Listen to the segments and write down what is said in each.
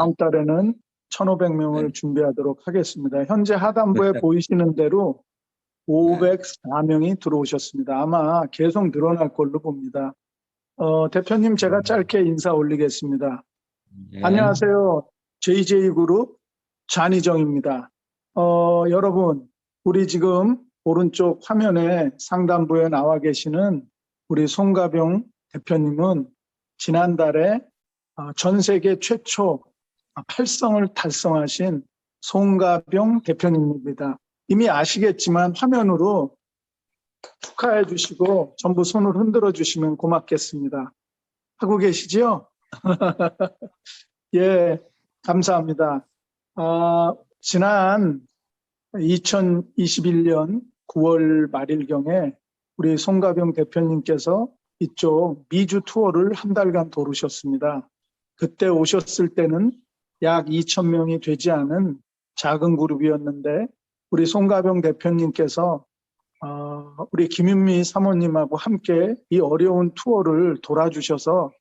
다음 달에는 1,500명을 네. 준비하도록 하겠습니다. 현재 하단부에 네. 보이시는 대로 504명이 들어오셨습니다. 아마 계속 늘어날 걸로 봅니다. 대표님, 제가 짧게 인사 올리겠습니다. 네. 안녕하세요. JJ그룹 잔희정입니다. 여러분, 우리 지금 오른쪽 화면에 상단부에 나와 계시는 우리 송가병 대표님은 지난달에 전 세계 최초 8성을 달성하신 송가병 대표님입니다. 이미 아시겠지만 화면으로 축하해 주시고 전부 손을 흔들어 주시면 고맙겠습니다. 하고 계시죠? 예, 감사합니다. 지난 2021년 9월 말일경에 우리 송가병 대표님께서 이쪽 미주 투어를 한 달간 돌으셨습니다. 그때 오셨을 때는 약 2,000명이 되지 않은 작은 그룹이었는데 우리 송가병 대표님께서 우리 김윤미 사모님하고 함께 이 어려운 투어를 돌아주셔서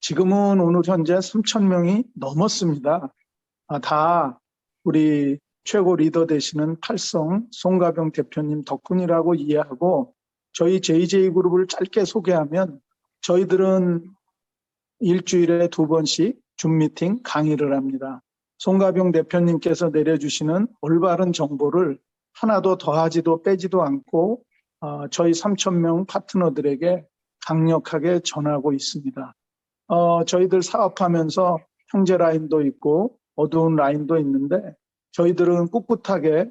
지금은 오늘 현재 3,000명이 넘었습니다. 다 우리 최고 리더 되시는 팔성 송가병 대표님 덕분이라고 이해하고 저희 JJ그룹을 짧게 소개하면 저희들은 일주일에 2번씩 줌 미팅 강의를 합니다. 송가병 대표님께서 내려주시는 올바른 정보를 하나도 더하지도 빼지도 않고 저희 3,000명 파트너들에게 강력하게 전하고 있습니다. 저희들 사업하면서 형제 라인도 있고 어두운 라인도 있는데 저희들은 꿋꿋하게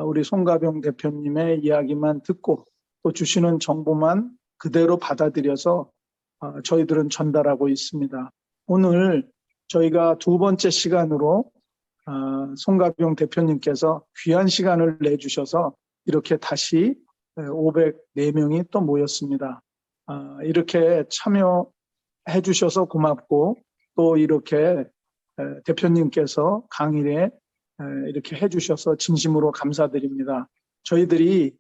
우리 송가병 대표님의 이야기만 듣고 또 주시는 정보만 그대로 받아들여서 저희들은 전달하고 있습니다. 오늘 저희가 2번째 시간으로 송가병 대표님께서 귀한 시간을 내주셔서 이렇게 다시 504명이 또 모였습니다. 이렇게 참여해 주셔서 고맙고 또 이렇게 대표님께서 강의에 이렇게 해주셔서 진심으로 감사드립니다. 저희들이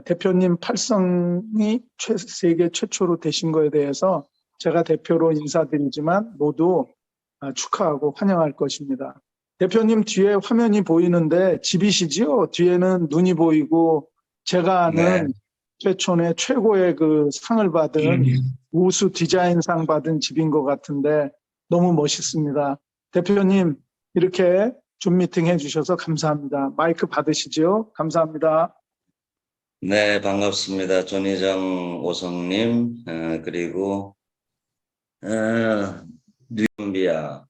대표님 팔성이 세계 최초로 되신 거에 대해서 제가 대표로 인사드리지만 모두 축하하고 환영할 것입니다. 대표님 뒤에 화면이 보이는데 집이시지요? 뒤에는 눈이 보이고 제가 아는 최초의 최고의 그 상을 받은 우수 디자인상 받은 집인 것 같은데 너무 멋있습니다. 대표님 이렇게 줌 미팅 해주셔서 감사합니다. 마이크 받으시죠? 감사합니다. 네, 반갑습니다. 전희정 오성님, 그리고 뉴비아,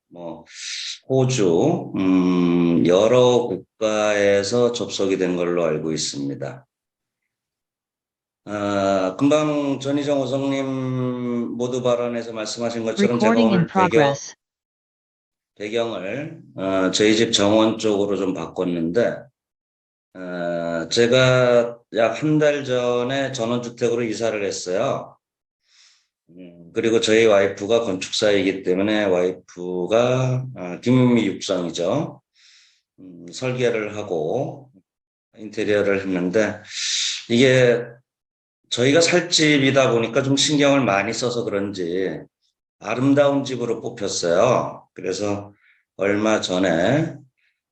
호주, 여러 국가에서 접속이 된 걸로 알고 있습니다. 금방 전희정 오성님 모두 발언에서 말씀하신 것처럼 제가 오늘 배경을 저희 집 정원 쪽으로 좀 바꿨는데 제가 약 한 달 전에 전원주택으로 이사를 했어요. 그리고 저희 와이프가 건축사이기 때문에 와이프가 김윤미 육성이죠. 설계를 하고 인테리어를 했는데 이게 저희가 살 집이다 보니까 좀 신경을 많이 써서 그런지 아름다운 집으로 뽑혔어요. 그래서 얼마 전에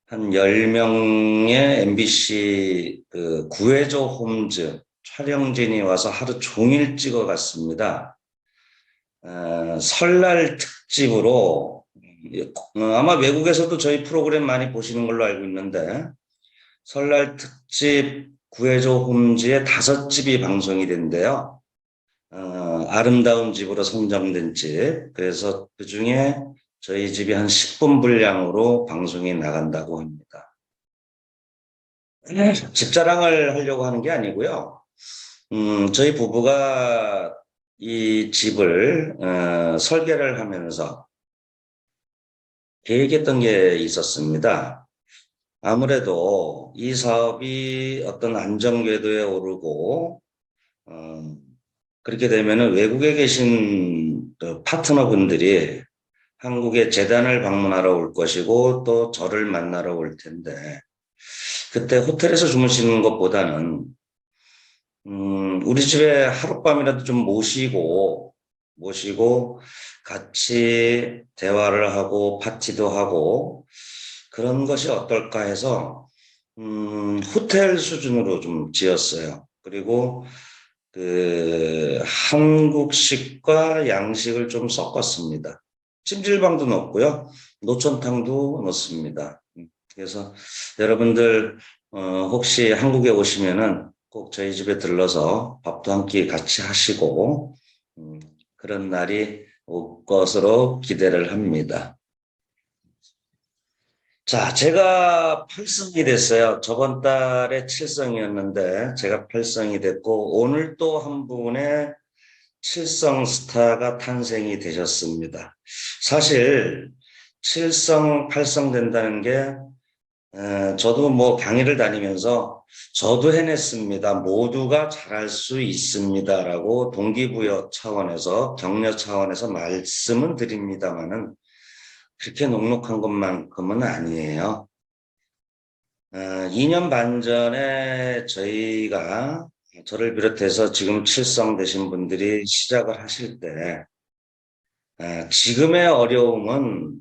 한 10명의 MBC 구해줘 홈즈 촬영진이 와서 하루 종일 찍어갔습니다. 설날 특집으로 아마 외국에서도 저희 프로그램 많이 보시는 걸로 알고 있는데 설날 특집 구해줘 홈즈의 5집이 방송이 된대요. 아름다운 집으로 선정된 집. 그래서 그중에 저희 집이 한 10분 분량으로 방송이 나간다고 합니다. 집 자랑을 하려고 하는 게 아니고요. 저희 부부가 이 집을 설계를 하면서 계획했던 게 있었습니다. 아무래도 이 사업이 어떤 안전궤도에 오르고 그렇게 되면 외국에 계신 파트너분들이 한국에 재단을 방문하러 올 것이고 또 저를 만나러 올 텐데 그때 호텔에서 주무시는 것보다는 우리 집에 하룻밤이라도 좀 모시고 같이 대화를 하고 파티도 하고 그런 것이 어떨까 해서 호텔 수준으로 좀 지었어요. 그리고 그 한국식과 양식을 좀 섞었습니다. 찜질방도 넣었고요. 노천탕도 넣습니다. 그래서 여러분들 혹시 한국에 오시면은 꼭 저희 집에 들러서 밥도 한 끼 같이 하시고 그런 날이 올 것으로 기대를 합니다. 자, 제가 8성이 됐어요. 저번 달에 7성이었는데 제가 8성이 됐고 오늘 또 한 분의 7성 스타가 탄생이 되셨습니다. 사실 7성, 8성 된다는 게 저도 뭐 강의를 다니면서 저도 해냈습니다. 모두가 잘할 수 있습니다라고 동기부여 차원에서 격려 차원에서 말씀은 드립니다만은 그렇게 녹록한 것만큼은 아니에요. 2년 반 전에 저를 비롯해서 지금 7성 되신 분들이 시작을 하실 때 지금의 어려움은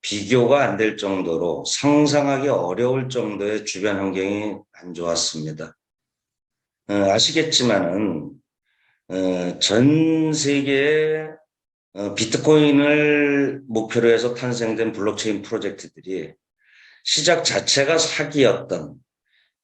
비교가 안 될 정도로 상상하기 어려울 정도의 주변 환경이 안 좋았습니다. 아시겠지만은 전 세계의 비트코인을 목표로 해서 탄생된 블록체인 프로젝트들이 시작 자체가 사기였던,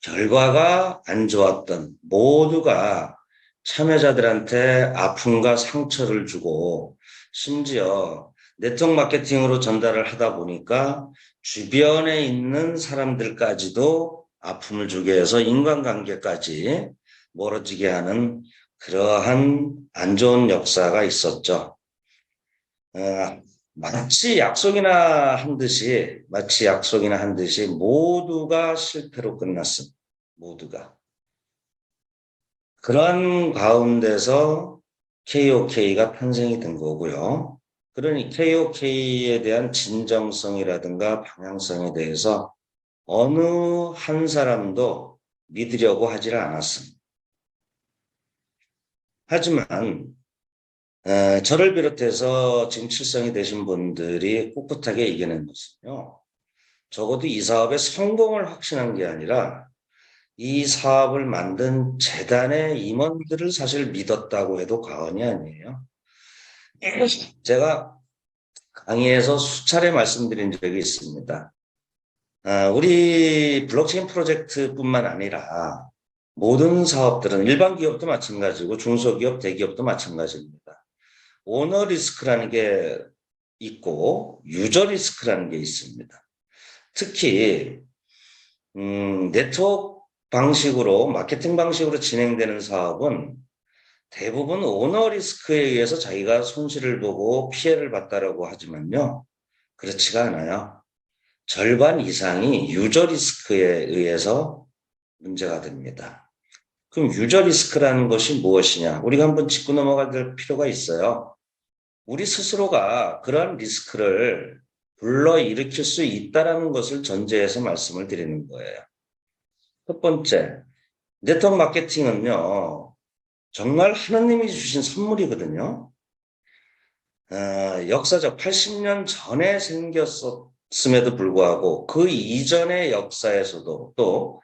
결과가 안 좋았던 모두가 참여자들한테 아픔과 상처를 주고 심지어 네트워크 마케팅으로 전달을 하다 보니까 주변에 있는 사람들까지도 아픔을 주게 해서 인간관계까지 멀어지게 하는 그러한 안 좋은 역사가 있었죠. 마치 약속이나 한 듯이 모두가 실패로 끝났습니다. 모두가. 그런 가운데서 KOK가 탄생이 된 거고요. 그러니 KOK에 대한 진정성이라든가 방향성에 대해서 어느 한 사람도 믿으려고 하질 않았습니다. 하지만 저를 비롯해서 지금 칠성이 되신 분들이 꿋꿋하게 이겨낸 것은요. 적어도 이 사업의 성공을 확신한 게 아니라 이 사업을 만든 재단의 임원들을 사실 믿었다고 해도 과언이 아니에요. 제가 강의에서 수차례 말씀드린 적이 있습니다. 우리 블록체인 프로젝트뿐만 아니라 모든 사업들은 일반 기업도 마찬가지고 중소기업, 대기업도 마찬가지입니다. 오너 리스크라는 게 있고 유저 리스크라는 게 있습니다. 특히 네트워크 방식으로 마케팅 방식으로 진행되는 사업은 대부분 오너 리스크에 의해서 자기가 손실을 보고 피해를 봤다라고 하지만요. 그렇지가 않아요. 절반 이상이 유저 리스크에 의해서 문제가 됩니다. 그럼 유저 리스크라는 것이 무엇이냐? 우리가 한번 짚고 넘어갈 필요가 있어요. 우리 스스로가 그러한 리스크를 불러일으킬 수 있다는 것을 전제해서 말씀을 드리는 거예요. 첫 번째, 네트워크 마케팅은요. 정말 하나님이 주신 선물이거든요. 역사적 80년 전에 생겼음에도 불구하고 그 이전의 역사에서도 또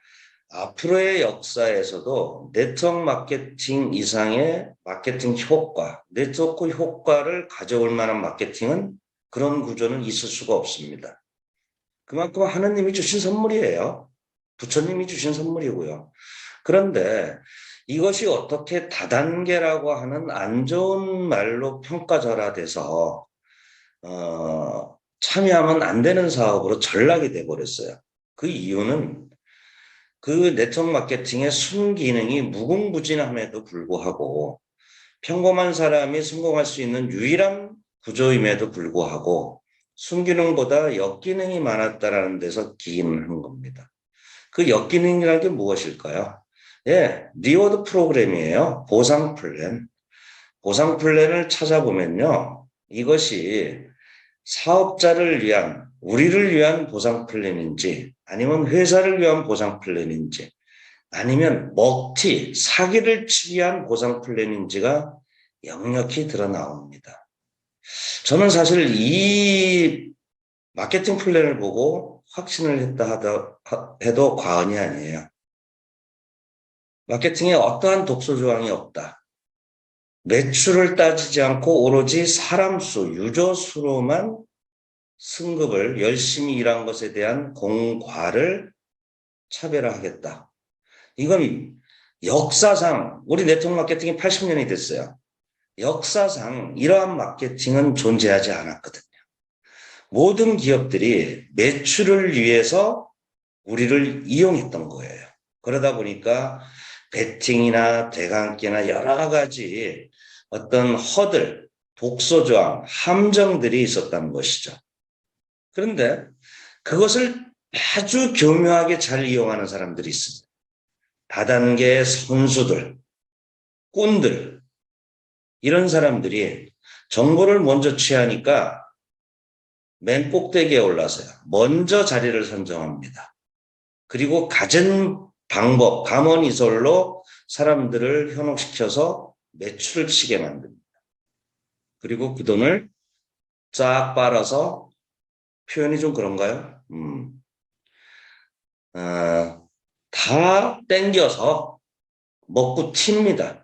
앞으로의 역사에서도 네트워크 마케팅 이상의 마케팅 효과, 네트워크 효과를 가져올 만한 마케팅은 그런 구조는 있을 수가 없습니다. 그만큼 하나님이 주신 선물이에요. 부처님이 주신 선물이고요. 그런데 이것이 어떻게 다단계라고 하는 안 좋은 말로 평가절하돼서 참여하면 안 되는 사업으로 전락이 돼버렸어요. 그 이유는 그 네트워크 마케팅의 순기능이 무궁무진함에도 불구하고 평범한 사람이 성공할 수 있는 유일한 구조임에도 불구하고 순기능보다 역기능이 많았다라는 데서 기인한 겁니다. 그 역기능이라는 게 무엇일까요? 예, 리워드 프로그램이에요. 보상 플랜. 보상 플랜을 찾아보면요. 이것이 사업자를 위한, 우리를 위한 보상 플랜인지 아니면 회사를 위한 보상 플랜인지 아니면 사기를 치기 위한 보상 플랜인지가 역력히 드러나옵니다. 저는 사실 이 마케팅 플랜을 보고 확신을 해도 과언이 아니에요. 마케팅에 어떠한 독소 조항이 없다. 매출을 따지지 않고 오로지 사람 수, 유저 수로만 승급을 열심히 일한 것에 대한 공과를 차별화하겠다. 이건 역사상 우리 네트워크 마케팅이 80년이 됐어요. 역사상 이러한 마케팅은 존재하지 않았거든요. 모든 기업들이 매출을 위해서 우리를 이용했던 거예요. 그러다 보니까 베팅이나 대강계나 여러 가지 어떤 허들, 독소조항, 함정들이 있었다는 것이죠. 그런데 그것을 아주 교묘하게 잘 이용하는 사람들이 있습니다. 다단계 선수들, 꾼들, 이런 사람들이 정보를 먼저 취하니까 맨 꼭대기에 올라서요. 먼저 자리를 선정합니다. 그리고 갖은 방법, 감언이설로 사람들을 현혹시켜서 매출을 치게 만듭니다. 그리고 그 돈을 쫙 빨아서, 표현이 좀 그런가요? 다 땡겨서 먹고 튑니다.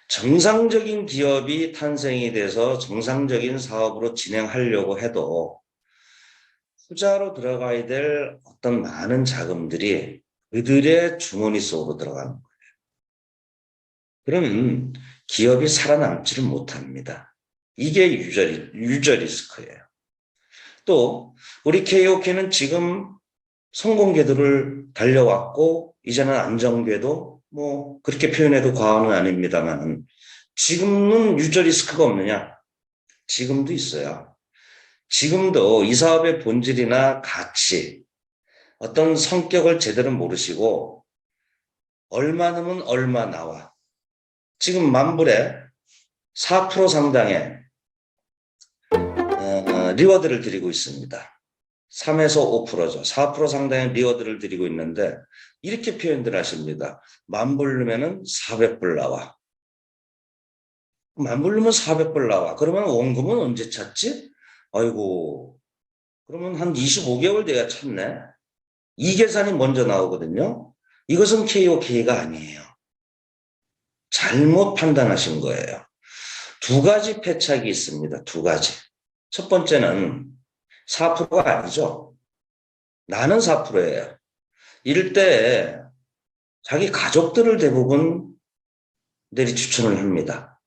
정상적인 기업이 탄생이 돼서 정상적인 사업으로 진행하려고 해도 투자로 들어가야 될 어떤 많은 자금들이 그들의 주머니 속으로 들어가는 거예요. 그러면 기업이 살아남지를 못합니다. 이게 유저 리스크예요. 또 우리 KOK는 지금 성공 궤도를 달려왔고 이제는 안정궤도, 뭐 그렇게 표현해도 과언은 아닙니다만, 지금은 유저 리스크가 없느냐? 지금도 있어요. 지금도 이 사업의 본질이나 가치, 어떤 성격을 제대로 모르시고 얼마 넣으면 얼마 나와. 지금 만불에 4% 상당의 리워드를 드리고 있습니다. 3에서 5%죠. 4% 상당의 리워드를 드리고 있는데 이렇게 표현들 하십니다. 만불 넣으면 400불 나와. 만불 넣으면 400불 나와. 그러면 원금은 언제 찾지? 아이고, 그러면 한 25개월 돼야 찾네. 이 계산이 먼저 나오거든요. 이것은 KOK가 아니에요. 잘못 판단하신 거예요. 두 가지 패착이 있습니다. 두 가지. 첫 번째는 4%가 아니죠. 나는 4%예요. 이럴 때 자기 가족들을 대부분 내리 추천을 합니다.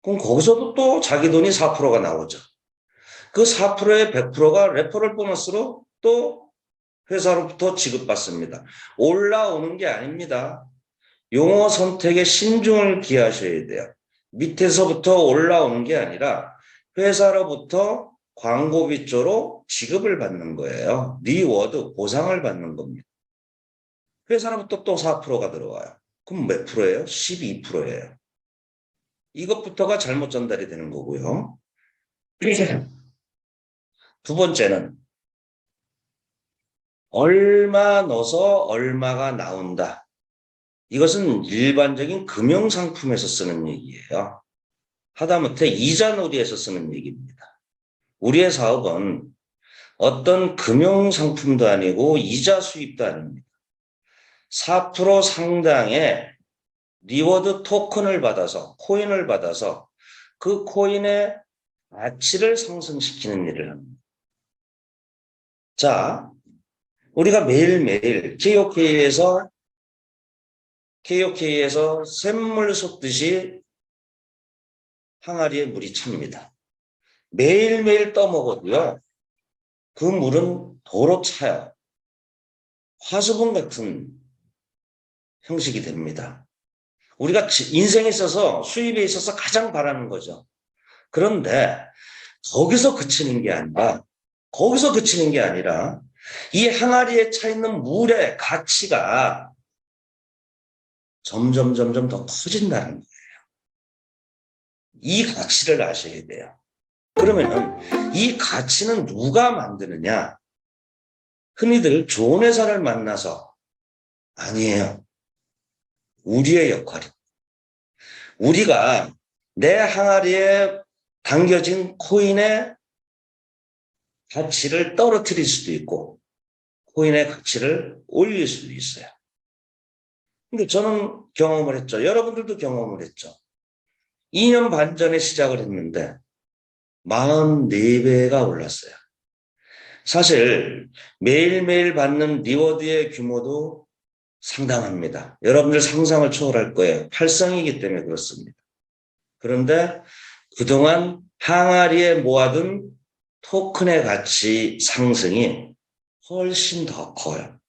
그럼 거기서도 또 자기 돈이 4%가 나오죠. 그 4%의 100%가 레퍼럴 보너스로 또 회사로부터 지급받습니다. 올라오는 게 아닙니다. 용어 선택에 신중을 기하셔야 돼요. 밑에서부터 올라오는 게 아니라 회사로부터 광고비 쪽으로 지급을 받는 거예요. 리워드, 보상을 받는 겁니다. 회사로부터 또 4%가 들어와요. 그럼 몇 프로예요? 12%예요. 이것부터가 잘못 전달이 되는 거고요. 두 번째는 얼마 넣어서 얼마가 나온다. 이것은 일반적인 금융상품에서 쓰는 얘기예요. 하다못해 이자놀이에서 쓰는 얘기입니다. 우리의 사업은 어떤 금융상품도 아니고 이자 수입도 아닙니다. 4% 상당의 리워드 토큰을 받아서, 코인을 받아서 그 코인의 가치를 상승시키는 일을 합니다. 자, 우리가 매일매일 KOK에서 샘물 솟듯이 항아리에 물이 찹니다. 매일매일 떠먹어도요, 그 물은 도로 차요. 화수분 같은 형식이 됩니다. 우리가 인생에 있어서 수입에 있어서 가장 바라는 거죠. 그런데 거기서 그치는 게 아니라 이 항아리에 차 있는 물의 가치가 점점 더 커진다는 거예요. 이 가치를 아셔야 돼요. 그러면 이 가치는 누가 만드느냐? 흔히들 좋은 회사를 만나서 아니에요. 우리의 역할이. 우리가 내 항아리에 당겨진 코인의 가치를 떨어뜨릴 수도 있고 코인의 가치를 올릴 수도 있어요. 근데 저는 경험을 했죠. 여러분들도 경험을 했죠. 2년 반 전에 시작을 했는데 44배가 올랐어요. 사실 매일매일 받는 리워드의 규모도 상당합니다. 여러분들 상상을 초월할 거예요. 활성이기 때문에 그렇습니다. 그런데 그동안 항아리에 모아둔 토큰의 가치 상승이 훨씬 더 커요.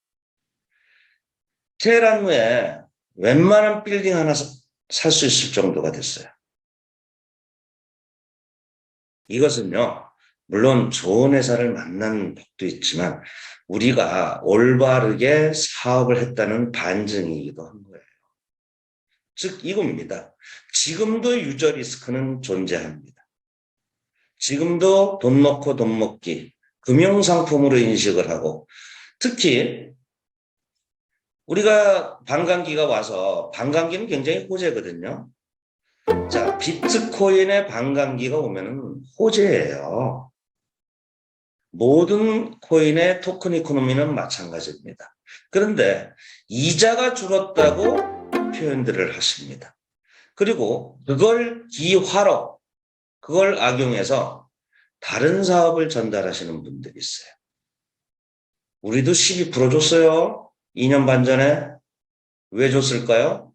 테헤란 후에 웬만한 빌딩 하나 살 수 있을 정도가 됐어요. 이것은요, 물론 좋은 회사를 만난 법도 있지만 우리가 올바르게 사업을 했다는 반증이기도 한 거예요. 즉 이겁니다. 지금도 유저 리스크는 존재합니다. 지금도 돈 넣고 돈 먹기, 금융상품으로 인식을 하고 특히 우리가 반감기가 와서 반감기는 굉장히 호재거든요. 자, 비트코인의 반감기가 오면은 호재예요. 모든 코인의 토큰 이코노미는 마찬가지입니다. 그런데 이자가 줄었다고 표현들을 하십니다. 그리고 그걸 기화로, 그걸 악용해서 다른 사업을 전달하시는 분들이 있어요. 우리도 12% 줬어요. 2년 반 전에. 왜 줬을까요?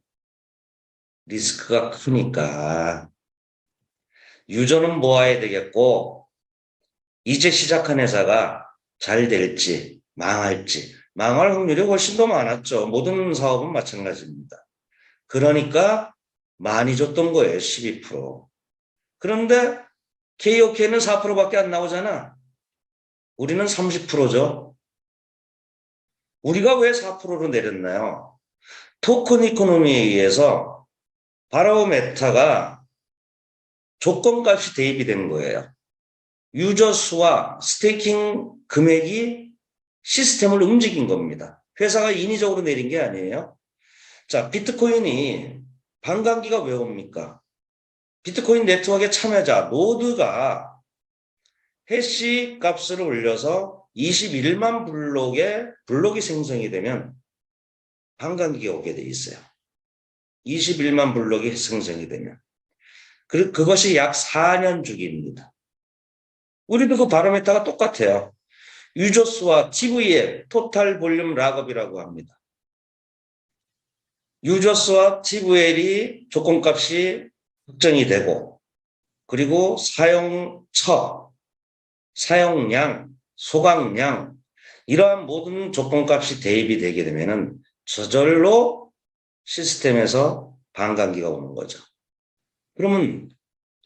리스크가 크니까. 유저는 모아야 되겠고 이제 시작한 회사가 잘 될지 망할지 망할 확률이 훨씬 더 많았죠. 모든 사업은 마찬가지입니다. 그러니까 많이 줬던 거예요. 12%. 그런데 KOK는 4%밖에 안 나오잖아. 우리는 30%죠. 우리가 왜 4%로 내렸나요? 토큰 이코노미에 의해서 바로 메타가 조건값이 대입이 된 거예요. 유저 수와 스테이킹 금액이 시스템을 움직인 겁니다. 회사가 인위적으로 내린 게 아니에요. 자, 비트코인이 반감기가 왜 옵니까? 비트코인 네트워크의 참여자 노드가 해시 값을 올려서 21만 블록이 생성이 되면 반감기가 오게 돼 있어요. 21만 블록이 생성이 되면. 그것이 약 4년 주기입니다. 우리도 그 바로메타가 똑같아요. 유저 수와 TVL, 토탈 볼륨 락업이라고 합니다. 유저 수와 TVL이 조건값이 확정이 되고 그리고 사용처, 사용량, 소각량 이러한 모든 조건값이 대입이 되게 되면은 저절로 시스템에서 반감기가 오는 거죠. 그러면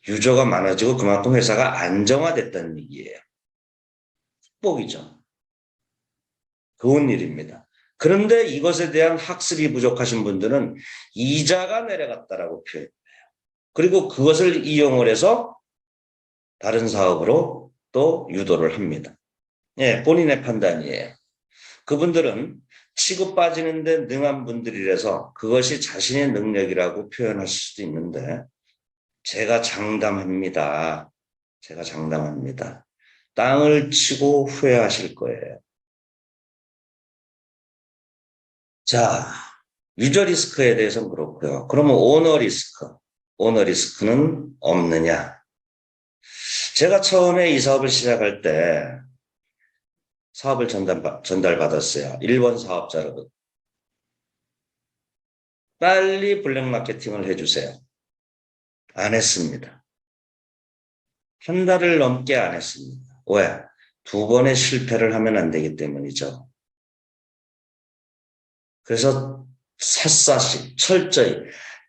유저가 많아지고 그만큼 회사가 안정화됐다는 얘기예요. 축복이죠. 좋은 일입니다. 그런데 이것에 대한 학습이 부족하신 분들은 이자가 내려갔다라고 표현해요. 그리고 그것을 이용을 해서 다른 사업으로 또 유도를 합니다. 예, 본인의 판단이에요. 그분들은 치고 빠지는 데 능한 분들이라서 그것이 자신의 능력이라고 표현할 수도 있는데 제가 장담합니다. 제가 장담합니다. 땅을 치고 후회하실 거예요. 자, 유저 리스크에 대해서는 그렇고요. 그러면 오너 리스크는 없느냐? 제가 처음에 이 사업을 시작할 때 사업을 전달받았어요. 일본 사업자로부터. 빨리 블랙 마케팅을 해주세요. 안 했습니다. 한 달을 넘게 안 했습니다. 왜? 2번의 실패를 하면 안 되기 때문이죠. 그래서 샅샅이 철저히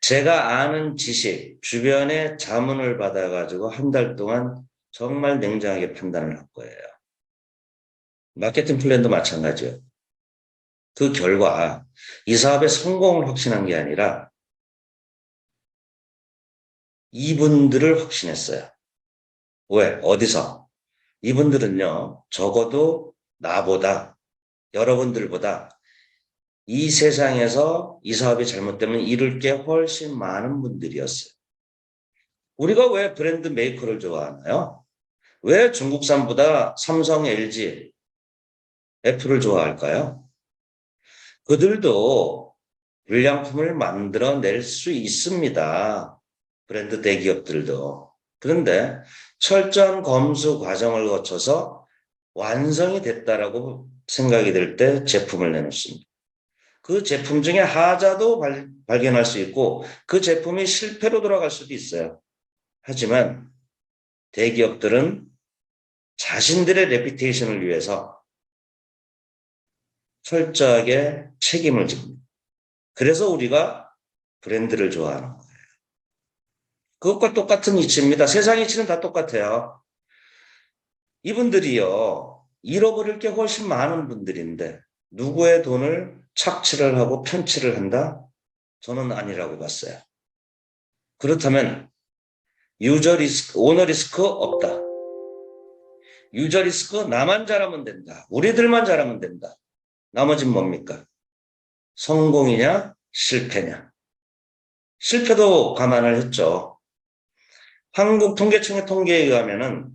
제가 아는 지식, 주변에 자문을 받아가지고 한 달 동안 정말 냉정하게 판단을 할 거예요. 마케팅 플랜도 마찬가지예요. 그 결과 이 사업의 성공을 확신한 게 아니라 이분들을 확신했어요. 왜? 어디서? 이분들은요, 적어도 나보다, 여러분들보다 이 세상에서 이 사업이 잘못되면 잃을 게 훨씬 많은 분들이었어요. 우리가 왜 브랜드 메이커를 좋아하나요? 왜 중국산보다 삼성, LG, 애플을 좋아할까요? 그들도 불량품을 만들어낼 수 있습니다. 브랜드 대기업들도. 그런데 철저한 검수 과정을 거쳐서 완성이 됐다라고 생각이 들 때 제품을 내놓습니다. 그 제품 중에 하자도 발견할 수 있고 그 제품이 실패로 돌아갈 수도 있어요. 하지만 대기업들은 자신들의 레피테이션을 위해서 철저하게 책임을 집니다. 그래서 우리가 브랜드를 좋아하는 거예요. 그것과 똑같은 이치입니다. 세상 이치는 다 똑같아요. 이분들이요, 잃어버릴 게 훨씬 많은 분들인데 누구의 돈을 착취를 하고 편취를 한다? 저는 아니라고 봤어요. 그렇다면 유저 리스크, 오너 리스크 없다. 유저 리스크 나만 잘하면 된다. 우리들만 잘하면 된다. 나머진 뭡니까? 성공이냐 실패냐. 실패도 감안을 했죠. 한국통계청의 통계에 의하면은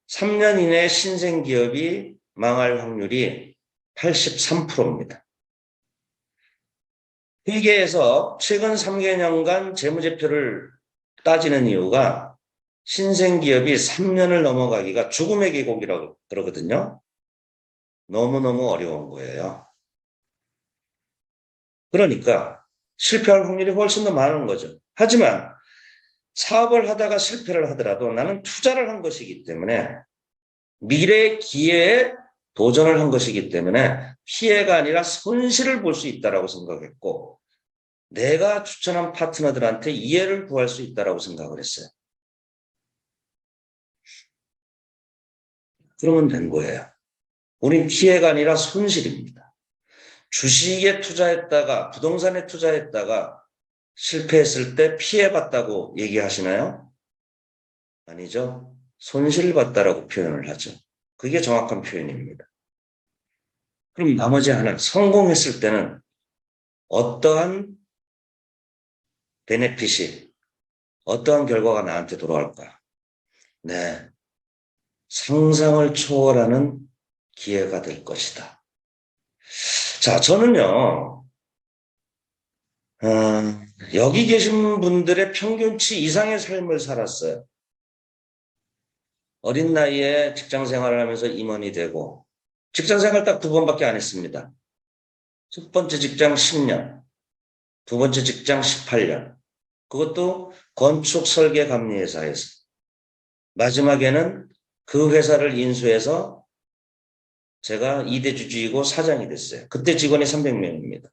3년 이내 신생기업이 망할 확률이 83%입니다. 회계에서 최근 3개년간 재무제표를 따지는 이유가 신생기업이 3년을 넘어가기가 죽음의 계곡이라고 그러거든요. 너무너무 어려운 거예요. 그러니까 실패할 확률이 훨씬 더 많은 거죠. 하지만 사업을 하다가 실패를 하더라도 나는 투자를 한 것이기 때문에 미래의 기회에 도전을 한 것이기 때문에 피해가 아니라 손실을 볼 수 있다고 생각했고 내가 추천한 파트너들한테 이해를 구할 수 있다고 생각을 했어요. 그러면 된 거예요. 우린 피해가 아니라 손실입니다. 주식에 투자했다가 부동산에 투자했다가 실패했을 때 피해봤다고 얘기하시나요? 아니죠. 손실봤다라고 표현을 하죠. 그게 정확한 표현입니다. 그럼 나머지 하나는 성공했을 때는 어떠한 베네핏이 어떠한 결과가 나한테 돌아올까? 네, 상상을 초월하는 기회가 될 것이다. 자, 저는요. 여기 계신 분들의 평균치 이상의 삶을 살았어요. 어린 나이에 직장 생활을 하면서 임원이 되고 직장 생활 딱 2번밖에 안 했습니다. 첫 번째 직장 10년, 두 번째 직장 18년. 그것도 건축 설계 감리 회사에서. 마지막에는 그 회사를 인수해서 제가 2대 주주이고 사장이 됐어요. 그때 직원이 300명입니다.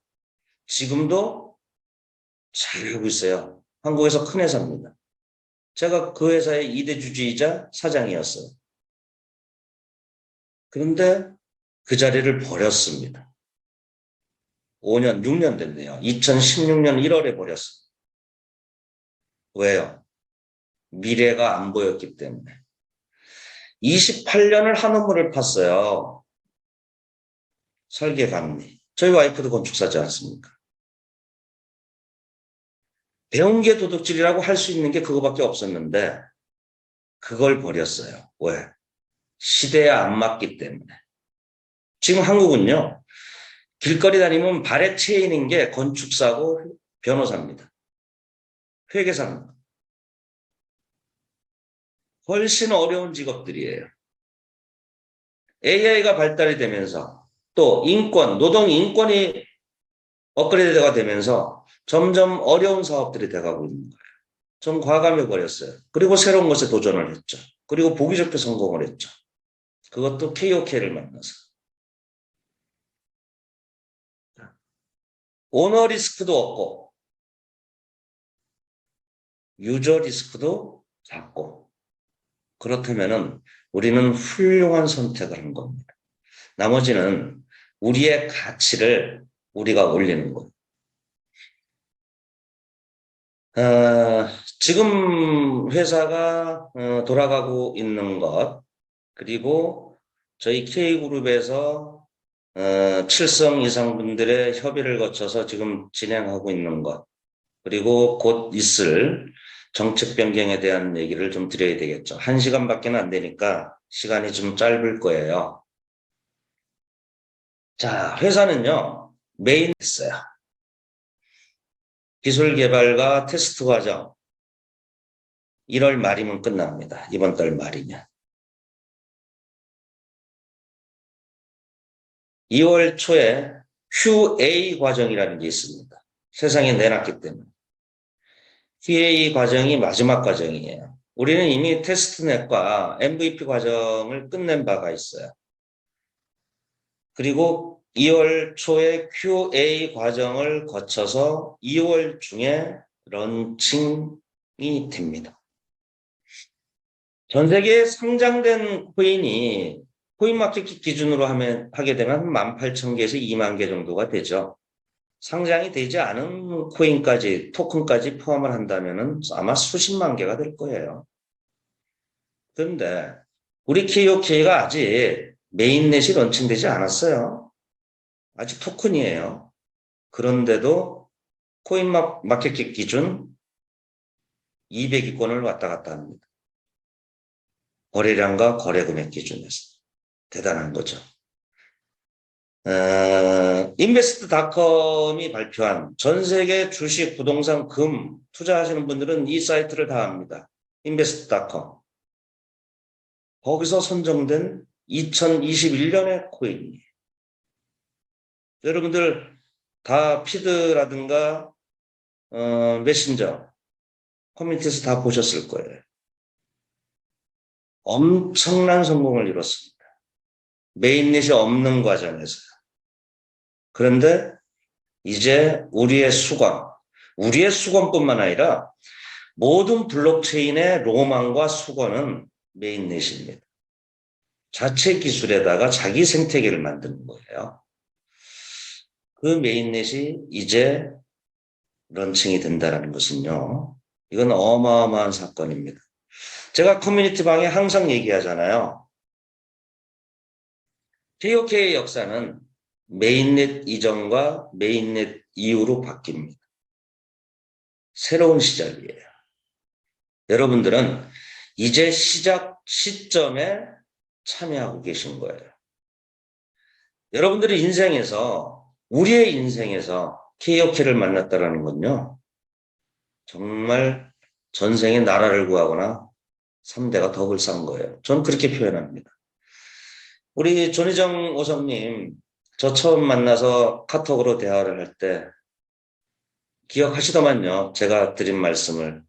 지금도 잘하고 있어요. 한국에서 큰 회사입니다. 제가 그 회사의 2대 주주이자 사장이었어요. 그런데 그 자리를 버렸습니다. 5년, 6년 됐네요. 2016년 1월에 버렸어요. 왜요? 미래가 안 보였기 때문에. 28년을 한우물을 팠어요. 설계 감리. 저희 와이프도 건축사지 않습니까? 배운 게 도둑질이라고 할 수 있는 게 그거밖에 없었는데 그걸 버렸어요. 왜? 시대에 안 맞기 때문에. 지금 한국은요. 길거리 다니면 발에 체인인 게 건축사고 변호사입니다. 회계사입니다. 훨씬 어려운 직업들이에요. AI가 발달이 되면서 또 인권, 노동 인권이 업그레이드가 되면서 점점 어려운 사업들이 돼가고 있는 거예요. 좀 과감해 버렸어요. 그리고 새로운 것에 도전을 했죠. 그리고 보기 좋게 성공을 했죠. 그것도 KOK를 만나서. 오너 리스크도 없고 유저 리스크도 작고 그렇다면은 우리는 훌륭한 선택을 한 겁니다. 나머지는 우리의 가치를 우리가 올리는 것. 지금 회사가 돌아가고 있는 것, 그리고 저희 K그룹에서 7성 이상 분들의 협의를 거쳐서 지금 진행하고 있는 것, 그리고 곧 있을 정책 변경에 대한 얘기를 좀 드려야 되겠죠. 1시간밖에 안 되니까 시간이 좀 짧을 거예요. 자, 회사는요, 메인 했어요. 기술 개발과 테스트 과정. 1월 말이면 끝납니다. 이번 달 말이면. 2월 초에 QA 과정이라는 게 있습니다. 세상에 내놨기 때문에. QA 과정이 마지막 과정이에요. 우리는 이미 테스트넷과 MVP 과정을 끝낸 바가 있어요. 그리고 2월 초에 QA 과정을 거쳐서 2월 중에 런칭이 됩니다. 전 세계에 상장된 코인이 코인마켓 기준으로 하게 되면 18,000개에서 2만 개 정도가 되죠. 상장이 되지 않은 코인까지, 토큰까지 포함을 한다면 아마 수십만 개가 될 거예요. 그런데 우리 KOK가 아직 메인넷이 런칭되지 않았어요. 아직 토큰이에요. 그런데도 코인마켓 기준 200위권을 왔다 갔다 합니다. 거래량과 거래 금액 기준에서. 대단한 거죠. 인베스트닷컴이 발표한 전 세계 주식, 부동산, 금 투자하시는 분들은 이 사이트를 다 압니다. 인베스트닷컴. 거기서 선정된 2021년의 코인이에요. 여러분들 다 피드라든가 메신저 커뮤니티에서 다 보셨을 거예요. 엄청난 성공을 이뤘습니다. 메인넷이 없는 과정에서요. 그런데 이제 우리의 수건뿐만 아니라 모든 블록체인의 로망과 수건은 메인넷입니다. 자체 기술에다가 자기 생태계를 만드는 거예요. 그 메인넷이 이제 런칭이 된다는 것은요. 이건 어마어마한 사건입니다. 제가 커뮤니티 방에 항상 얘기하잖아요. KOK의 역사는 메인넷 이전과 메인넷 이후로 바뀝니다. 새로운 시작이에요. 여러분들은 이제 시작 시점에 참여하고 계신 거예요. 여러분들의 인생에서, 우리의 인생에서 KOK를 만났다는 건요. 정말 전생에 나라를 구하거나 3대가 덕을 쌓은 거예요. 저는 그렇게 표현합니다. 우리 존희정 오성님, 저 처음 만나서 카톡으로 대화를 할 때 기억하시더만요. 제가 드린 말씀을.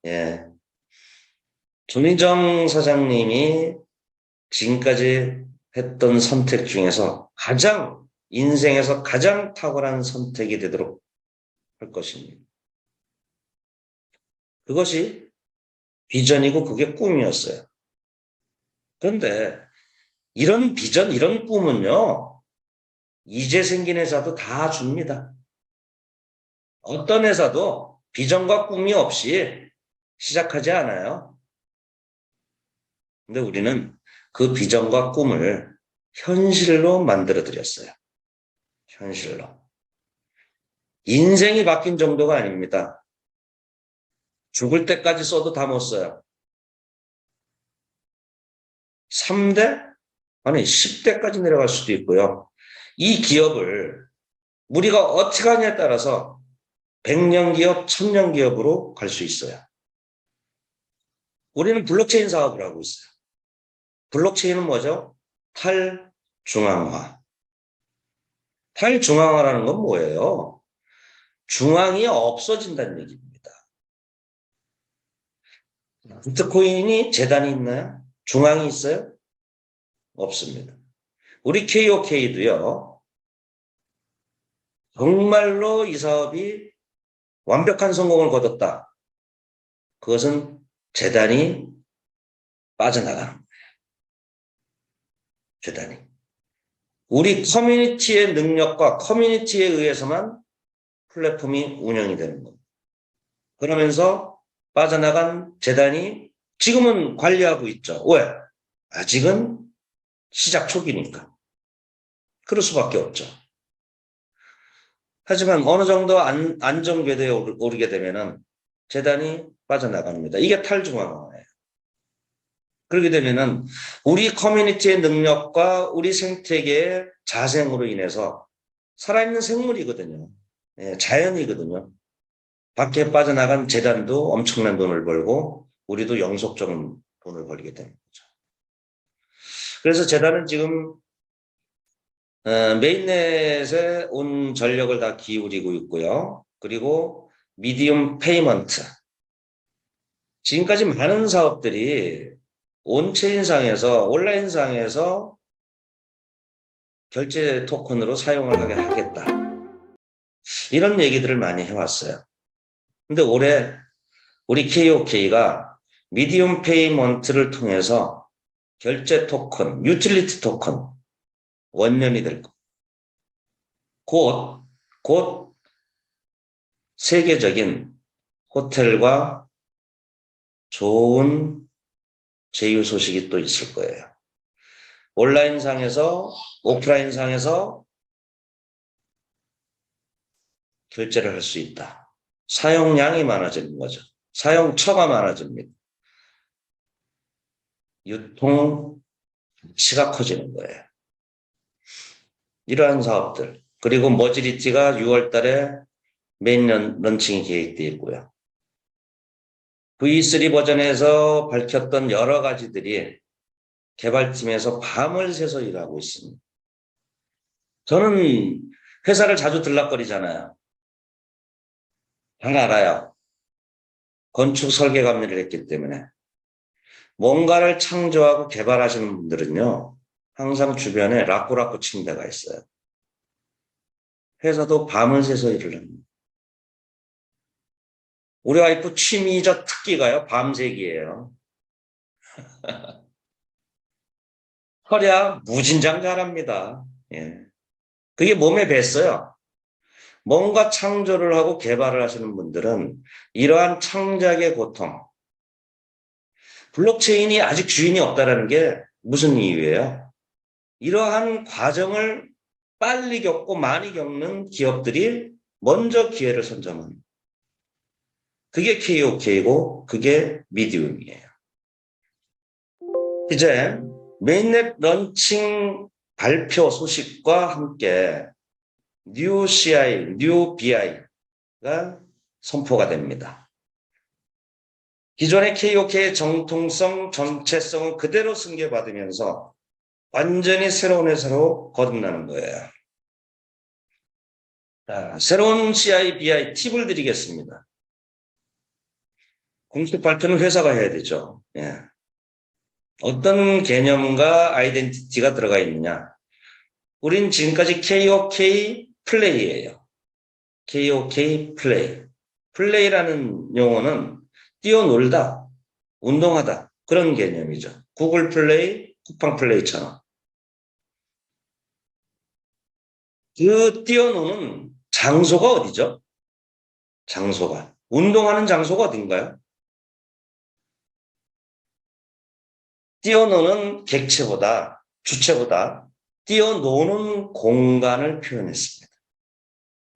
예. 존희정 사장님이 지금까지 했던 선택 중에서 인생에서 가장 탁월한 선택이 되도록 할 것입니다. 그것이 비전이고 그게 꿈이었어요. 그런데 이런 비전, 이런 꿈은요, 이제 생긴 회사도 다 줍니다. 어떤 회사도 비전과 꿈이 없이 시작하지 않아요. 근데 우리는 그 비전과 꿈을 현실로 만들어 드렸어요. 현실로. 인생이 바뀐 정도가 아닙니다. 죽을 때까지 써도 다 못 써요. 3대? 아니 10대까지 내려갈 수도 있고요. 이 기업을 우리가 어떻게 하냐에 따라서 100년 기업, 1000년 기업으로 갈 수 있어요. 우리는 블록체인 사업을 하고 있어요. 블록체인은 뭐죠? 탈중앙화. 탈중앙화라는 건 뭐예요? 중앙이 없어진다는 얘기입니다. 비트코인이 재단이 있나요? 중앙이 있어요? 없습니다. 우리 KOK도요. 정말로 이 사업이 완벽한 성공을 거뒀다. 그것은 재단이 빠져나가는 거예요. 재단이. 우리 커뮤니티의 능력과 커뮤니티에 의해서만 플랫폼이 운영이 되는 겁니다. 그러면서 빠져나간 재단이 지금은 관리하고 있죠. 왜? 아직은 시작 초기니까. 그럴 수밖에 없죠. 하지만 어느 정도 안정궤도에 오르게 되면은 재단이 빠져나갑니다. 이게 탈중앙화예요. 그렇게 되면은 우리 커뮤니티의 능력과 우리 생태계의 자생으로 인해서 살아있는 생물이거든요. 예, 자연이거든요. 밖에 빠져나간 재단도 엄청난 돈을 벌고 우리도 영속적인 돈을 벌게 되는 거죠. 그래서 재단은 지금 메인넷에 온 전력을 다 기울이고 있고요. 그리고 미디움 페이먼트. 지금까지 많은 사업들이 온체인상에서 온라인상에서 결제 토큰으로 사용을 하게 하겠다. 이런 얘기들을 많이 해왔어요. 근데 올해 우리 KOK가 미디움 페이먼트를 통해서 결제 토큰, 유틸리티 토큰 원년이 될 겁니다. 곧 세계적인 호텔과 좋은 제휴 소식이 또 있을 거예요. 온라인상에서 오프라인상에서 결제를 할 수 있다. 사용량이 많아지는 거죠. 사용처가 많아집니다. 유통 가치가 커지는 거예요. 이러한 사업들. 그리고 머지리티가 6월 달에 메인 런칭이 계획되어 있고요. V3 버전에서 밝혔던 여러 가지들이 개발팀에서 밤을 새서 일하고 있습니다. 저는 회사를 자주 들락거리잖아요. 잘 알아요. 건축 설계감리를 했기 때문에. 뭔가를 창조하고 개발하시는 분들은요, 항상 주변에 라꾸라꾸 침대가 있어요. 회사도 밤을 새서 일을 합니다. 우리 와이프 취미적 특기가요, 밤새기예요. 허랴 무진장 잘합니다. 예. 그게 몸에 뱄어요. 뭔가 창조를 하고 개발을 하시는 분들은 이러한 창작의 고통, 블록체인이 아직 주인이 없다는 게 무슨 이유예요? 이러한 과정을 빨리 겪고 많이 겪는 기업들이 먼저 기회를 선점합니다. 그게 KOK고 그게 미디움이에요. 이제 메인넷 런칭 발표 소식과 함께 뉴 CI, 뉴 BI가 선포가 됩니다. 기존의 KOK의 정통성, 정체성은 그대로 승계받으면서 완전히 새로운 회사로 거듭나는 거예요. 자, 새로운 CI, BI 팁을 드리겠습니다. 공식 발표는 회사가 해야 되죠. 예. 어떤 개념과 아이덴티티가 들어가 있느냐. 우린 지금까지 KOK 플레이예요. KOK 플레이. 플레이라는 용어는 뛰어놀다, 운동하다 그런 개념이죠. 구글 플레이, 쿠팡 플레이처럼. 그 뛰어노는 장소가 어디죠? 장소가. 운동하는 장소가 어딘가요? 뛰어노는 객체보다, 주체보다 뛰어노는 공간을 표현했습니다.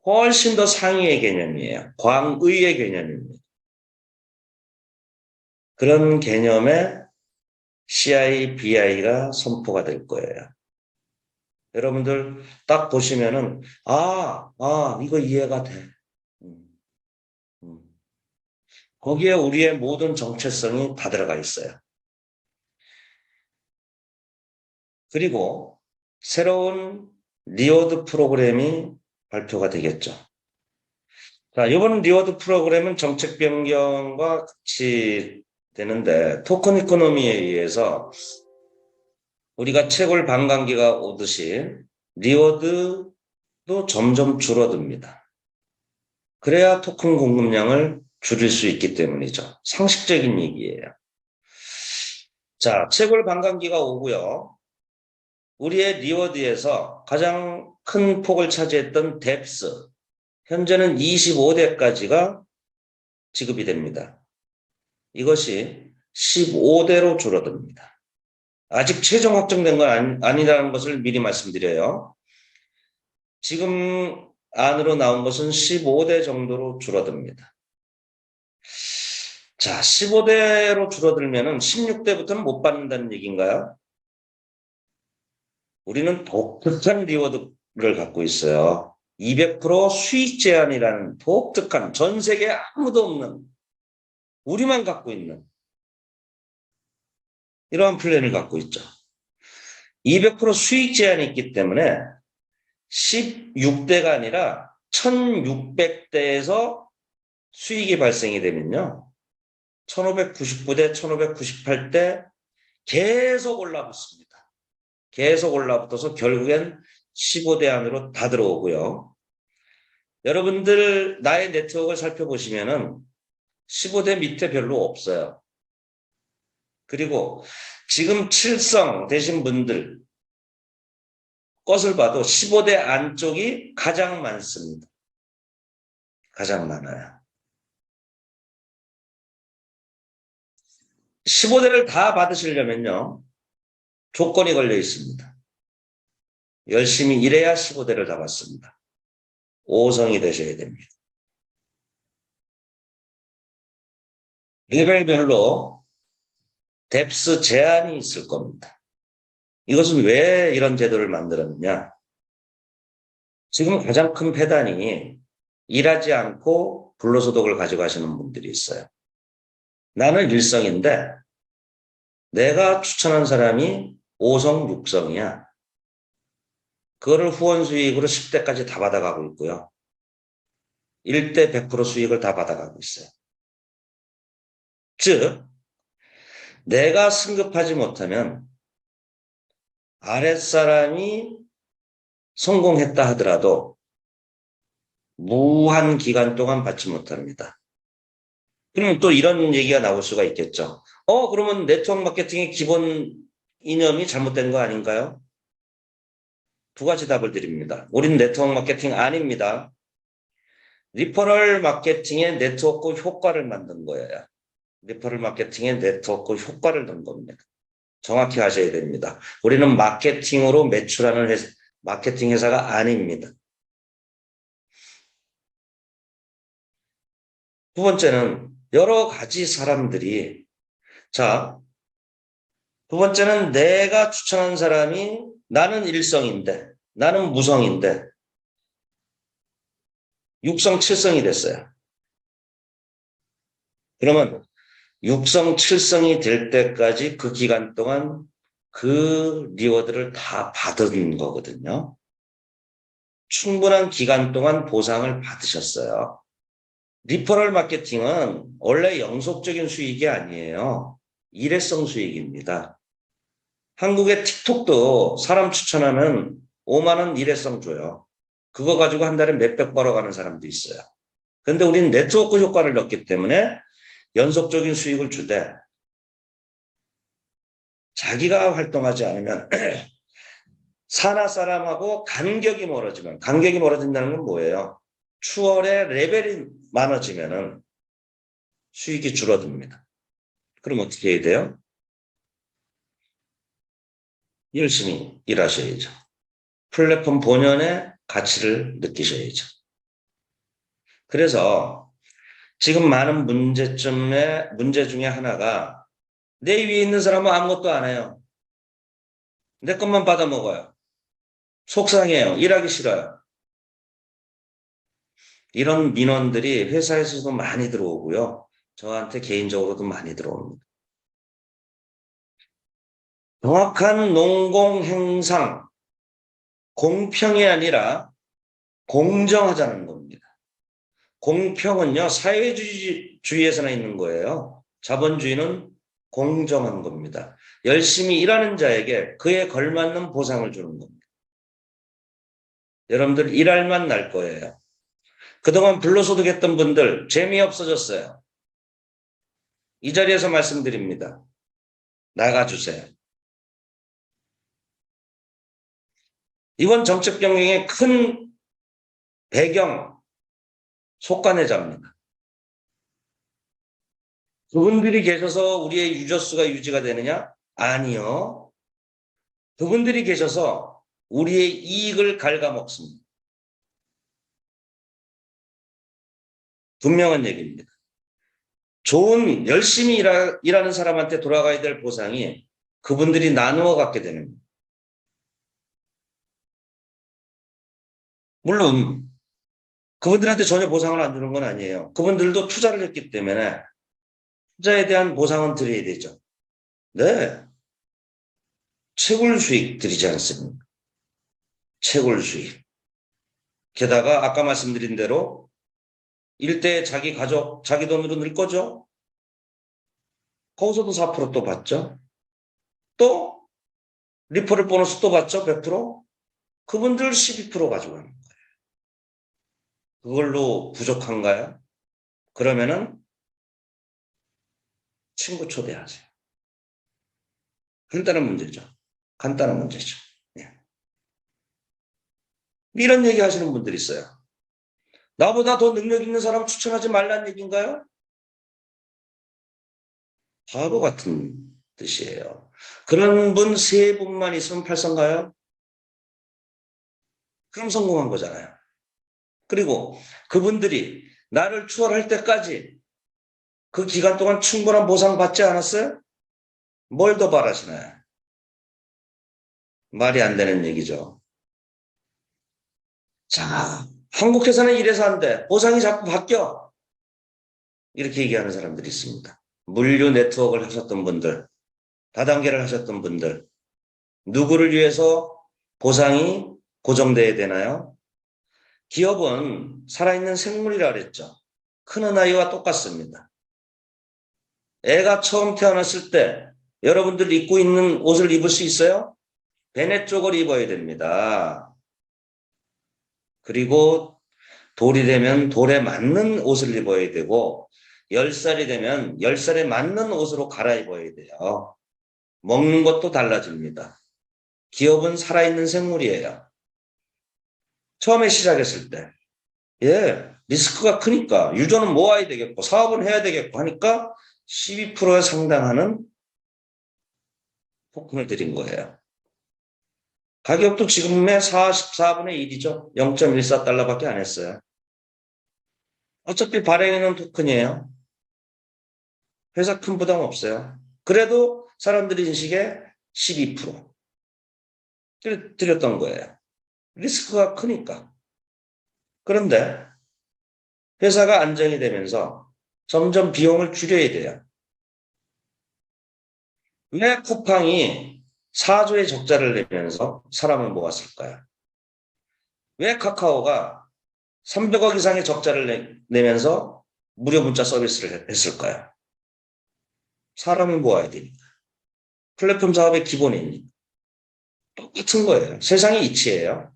훨씬 더 상위의 개념이에요. 광의의 개념입니다. 그런 개념의 CI, BI가 선포가 될 거예요. 여러분들 딱 보시면은 이거 이해가 돼. 거기에 우리의 모든 정체성이 다 들어가 있어요. 그리고 새로운 리워드 프로그램이 발표가 되겠죠. 자, 이번 리워드 프로그램은 정책 변경과 같이 되는데 토큰 이코노미에 의해서 우리가 채굴 반감기가 오듯이 리워드도 점점 줄어듭니다. 그래야 토큰 공급량을 줄일 수 있기 때문이죠. 상식적인 얘기예요. 자, 채굴 반감기가 오고요. 우리의 리워드에서 가장 큰 폭을 차지했던 뎁스, 현재는 25대까지가 지급이 됩니다. 이것이 15대로 줄어듭니다. 아직 최종 확정된 건 아니라는 것을 미리 말씀드려요. 지금 안으로 나온 것은 15대 정도로 줄어듭니다. 자, 15대로 줄어들면은 16대부터는 못 받는다는 얘기인가요? 우리는 독특한 리워드를 갖고 있어요. 200% 수익 제한이라는 독특한 전 세계에 아무도 없는 우리만 갖고 있는 이러한 플랜을 갖고 있죠. 200% 수익 제한이 있기 때문에 16대가 아니라 1600대에서 수익이 발생이 되면요. 1599대, 1598대 계속 올라붙습니다. 계속 올라붙어서 결국엔 15대 안으로 다 들어오고요. 여러분들 나의 네트워크를 살펴보시면은 15대 밑에 별로 없어요. 그리고 지금 7성 되신 분들 것을 봐도 15대 안쪽이 가장 많습니다. 가장 많아요. 15대를 다 받으시려면요. 조건이 걸려 있습니다. 열심히 일해야 15대를 다 받습니다. 5성이 되셔야 됩니다. 레벨별로 뎁스 제한이 있을 겁니다. 이것은 왜 이런 제도를 만들었느냐? 지금 가장 큰 폐단이 일하지 않고 불로소득을 가져가시는 분들이 있어요. 나는 1성인데 내가 추천한 사람이 5성, 6성이야. 그거를 후원 수익으로 10대까지 다 받아가고 있고요. 1대 100% 수익을 다 받아가고 있어요. 즉, 내가 승급하지 못하면 아랫사람이 성공했다 하더라도 무한 기간 동안 받지 못합니다. 그럼 또 이런 얘기가 나올 수가 있겠죠. 그러면 네트워크 마케팅의 기본 이념이 잘못된 거 아닌가요? 두 가지 답을 드립니다. 우린 네트워크 마케팅 아닙니다. 리퍼럴 마케팅의 네트워크 효과를 만든 거예요. 리퍼럴 마케팅의 네트워크 효과를 넣은 겁니다. 정확히 하셔야 됩니다. 우리는 마케팅으로 매출하는 마케팅 회사가 아닙니다. 두 번째는 여러 가지 사람들이 두 번째는 내가 추천한 사람이 나는 1성인데 나는 무성인데 6성, 7성이 됐어요. 그러면 6성, 7성이 될 때까지 그 기간 동안 그 리워드를 다 받은 거거든요. 충분한 기간 동안 보상을 받으셨어요. 리퍼럴 마케팅은 원래 영속적인 수익이 아니에요. 일회성 수익입니다. 한국의 틱톡도 사람 추천하면 5만 원 일회성 줘요. 그거 가지고 한 달에 몇백 벌어가는 사람도 있어요. 그런데 우리는 네트워크 효과를 넣기 때문에 연속적인 수익을 주되 자기가 활동하지 않으면 산하 사람하고 간격이 멀어진다는 건 뭐예요? 추월의 레벨이 많아지면은 수익이 줄어듭니다. 그럼 어떻게 해야 돼요? 열심히 일하셔야죠. 플랫폼 본연의 가치를 느끼셔야죠. 그래서 지금 많은 문제 중에 하나가 내 위에 있는 사람은 아무것도 안 해요. 내 것만 받아먹어요. 속상해요. 일하기 싫어요. 이런 민원들이 회사에서도 많이 들어오고요. 저한테 개인적으로도 많이 들어옵니다. 정확한 농공행상, 공평이 아니라 공정하자는 겁니다. 공평은요, 사회주의에서나 있는 거예요. 자본주의는 공정한 겁니다. 열심히 일하는 자에게 그에 걸맞는 보상을 주는 겁니다. 여러분들 일할 맛 날 거예요. 그동안 불로소득했던 분들 재미없어졌어요. 이 자리에서 말씀드립니다. 나가주세요. 이번 정책 변경의 큰 배경 속간회자입니다. 그분들이 계셔서 우리의 유저수가 유지가 되느냐? 아니요. 그분들이 계셔서 우리의 이익을 갉아먹습니다. 분명한 얘기입니다. 좋은 열심히 일하는 사람한테 돌아가야 될 보상이 그분들이 나누어 갖게 되는 거예요. 물론 그분들한테 전혀 보상을 안 주는 건 아니에요. 그분들도 투자를 했기 때문에 투자에 대한 보상은 드려야 되죠. 네. 채굴 수익 드리지 않습니까? 채굴 수익. 게다가 아까 말씀드린 대로 일대 자기 가족, 자기 돈으로 늘 거죠. 거기서도 4%또 받죠. 또 리퍼럴 보너스 또 받죠. 100%. 그분들 12% 가져가는 거예요. 그걸로 부족한가요? 그러면은 친구 초대하세요. 간단한 문제죠. 간단한 문제죠. 예. 이런 얘기 하시는 분들이 있어요. 나보다 더 능력 있는 사람 추천하지 말라는 얘기인가요? 바보 같은 뜻이에요. 그런 분 3분만 있으면 팔성가요? 그럼 성공한 거잖아요. 그리고 그분들이 나를 추월할 때까지 그 기간 동안 충분한 보상 받지 않았어요? 뭘 더 바라시나요? 말이 안 되는 얘기죠. 자, 한국 회사는 이래서 안 돼. 보상이 자꾸 바뀌어. 이렇게 얘기하는 사람들이 있습니다. 물류 네트워크를 하셨던 분들, 다단계를 하셨던 분들, 누구를 위해서 보상이 고정돼야 되나요? 기업은 살아있는 생물이라 그랬죠. 크는 아이와 똑같습니다. 애가 처음 태어났을 때 여러분들 입고 있는 옷을 입을 수 있어요? 베네 쪽을 입어야 됩니다. 그리고 돌이 되면 돌에 맞는 옷을 입어야 되고 10살이 되면 10살에 맞는 옷으로 갈아입어야 돼요. 먹는 것도 달라집니다. 기업은 살아있는 생물이에요. 처음에 시작했을 때 리스크가 크니까 유저는 모아야 되겠고 사업은 해야 되겠고 하니까 12%에 상당하는 토큰을 드린 거예요. 가격도 지금의 44분의 1이죠. 0.14달러밖에 안 했어요. 어차피 발행해놓은 토큰이에요. 회사 큰 부담 없어요. 그래도 사람들이 인식에 12% 드렸던 거예요. 리스크가 크니까. 그런데 회사가 안정이 되면서 점점 비용을 줄여야 돼요. 왜 쿠팡이 4조의 적자를 내면서 사람을 모았을까요? 왜 카카오가 300억 이상의 적자를 내면서 무료 문자 서비스를 했을까요? 사람을 모아야 되니까. 플랫폼 사업의 기본이니까. 똑같은 거예요. 세상이 이치예요.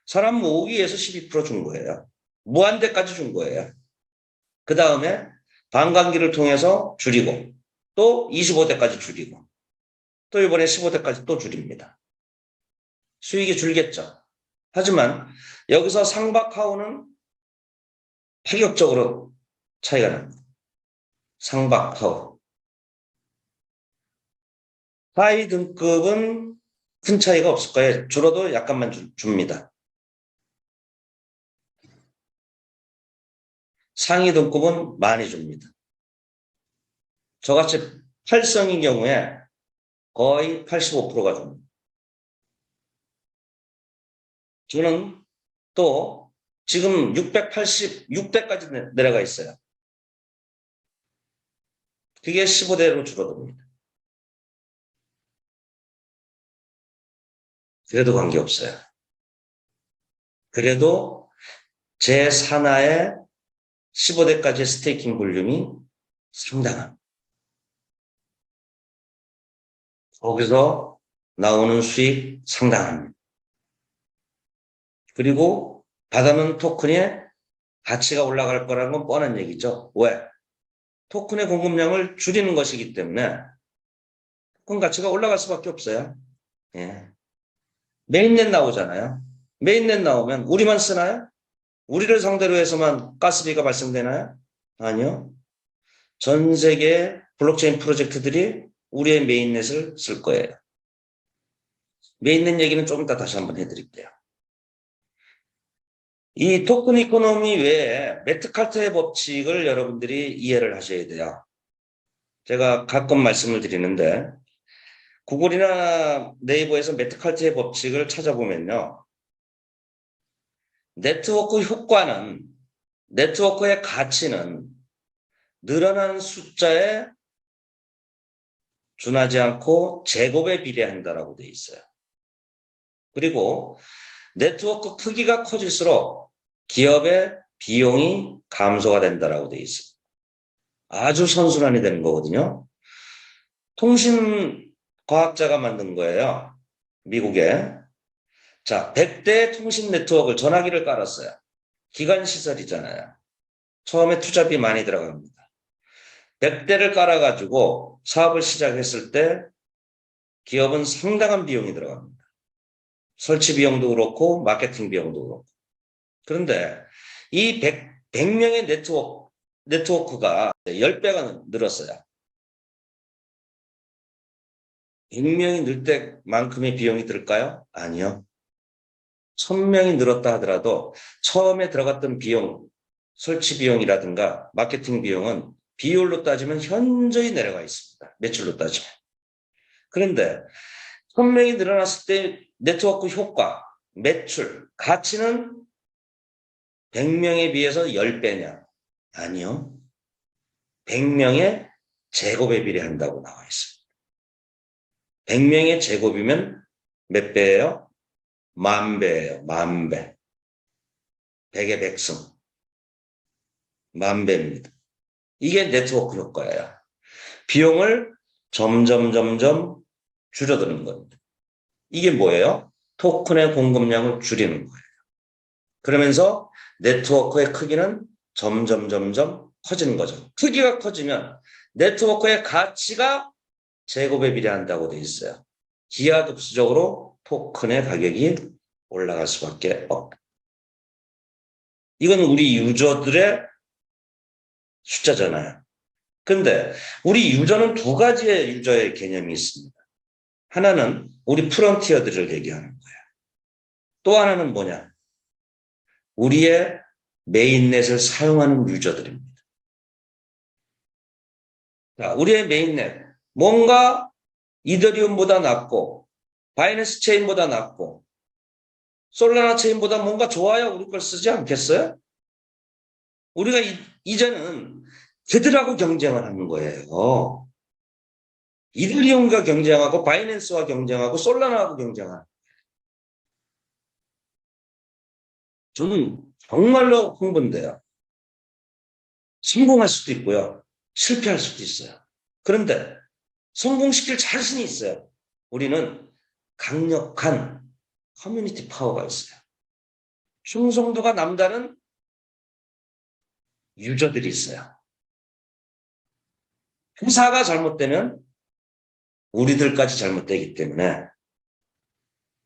사람 모으기 위해서 12%준 거예요. 무한대까지 준 거예요. 그 다음에 반감기를 통해서 줄이고 또 25대까지 줄이고 또 이번에 15대까지 또 줄입니다. 수익이 줄겠죠. 하지만 여기서 상박하우는 파격적으로 차이가 납니다. 상박하우. 하이 등급은 큰 차이가 없을 거예요. 줄어도 약간만 줍니다. 상위 등급은 많이 줍니다. 저같이 8성인 경우에 거의 85%가 줍니다. 저는 또 지금 686대까지 내려가 있어요. 그게 15대로 줄어듭니다. 그래도 관계없어요. 그래도 제 산하의 15대까지의 스테이킹 볼륨이 상당합니다. 거기서 나오는 수익 상당합니다. 그리고 받아놓은 토큰의 가치가 올라갈 거라는 건 뻔한 얘기죠. 왜? 토큰의 공급량을 줄이는 것이기 때문에 토큰 가치가 올라갈 수밖에 없어요. 예. 메인넷 나오잖아요. 메인넷 나오면 우리만 쓰나요? 우리를 상대로 해서만 가스비가 발생되나요? 아니요. 전 세계 블록체인 프로젝트들이 우리의 메인넷을 쓸 거예요. 메인넷 얘기는 좀 이따 다시 한번 해드릴게요. 이 토큰 이코노미 외에 매트칼트의 법칙을 여러분들이 이해를 하셔야 돼요. 제가 가끔 말씀을 드리는데 구글이나 네이버에서 매트칼트의 법칙을 찾아보면요. 네트워크 효과는, 네트워크의 가치는 늘어나는 숫자에 준하지 않고 제곱에 비례한다라고 되어 있어요. 그리고 네트워크 크기가 커질수록 기업의 비용이 감소가 된다라고 되어 있어요. 아주 선순환이 되는 거거든요. 통신과학자가 만든 거예요. 미국에. 자, 100대의 통신 네트워크를 전화기를 깔았어요. 기관시설이잖아요. 처음에 투자비 많이 들어갑니다. 100대를 깔아가지고 사업을 시작했을 때 기업은 상당한 비용이 들어갑니다. 설치 비용도 그렇고 마케팅 비용도 그렇고. 그런데 이 100명의 네트워크가 10배가 늘었어요. 100명이 늘 때만큼의 비용이 들까요? 아니요. 1000명이 늘었다 하더라도 처음에 들어갔던 비용, 설치 비용이라든가 마케팅 비용은 비율로 따지면 현저히 내려가 있습니다. 매출로 따지면. 그런데 1000명이 늘어났을 때 네트워크 효과, 매출, 가치는 100명에 비해서 10배냐? 아니요. 100명의 제곱에 비례한다고 나와 있습니다. 100명의 제곱이면 몇 배예요? 10,000배예요. 10,000배. 100의 백승. 10,000배입니다. 이게 네트워크 효과예요. 비용을 점점 줄여드는 겁니다. 이게 뭐예요? 토큰의 공급량을 줄이는 거예요. 그러면서 네트워크의 크기는 점점 커지는 거죠. 크기가 커지면 네트워크의 가치가 제곱에 비례한다고 되어 있어요. 기하급수적으로 토큰의 가격이 올라갈 수밖에 없다. 이건 우리 유저들의 숫자잖아요. 근데 우리 유저는 두 가지의 유저의 개념이 있습니다. 하나는 우리 프론티어들을 얘기하는 거예요. 또 하나는 뭐냐? 우리의 메인넷을 사용하는 유저들입니다. 자, 우리의 메인넷. 뭔가 이더리움보다 낫고, 바이낸스 체인보다 낫고, 솔라나 체인보다 뭔가 좋아야 우리 걸 쓰지 않겠어요? 우리가 이제는 그들하고 경쟁을 하는 거예요. 이더리움과 경쟁하고, 바이낸스와 경쟁하고, 솔라나하고 경쟁하는. 저는 정말로 흥분돼요. 성공할 수도 있고요. 실패할 수도 있어요. 그런데 성공시킬 자신이 있어요. 우리는 강력한 커뮤니티 파워가 있어요. 충성도가 남다른 유저들이 있어요. 회사가 잘못되면 우리들까지 잘못되기 때문에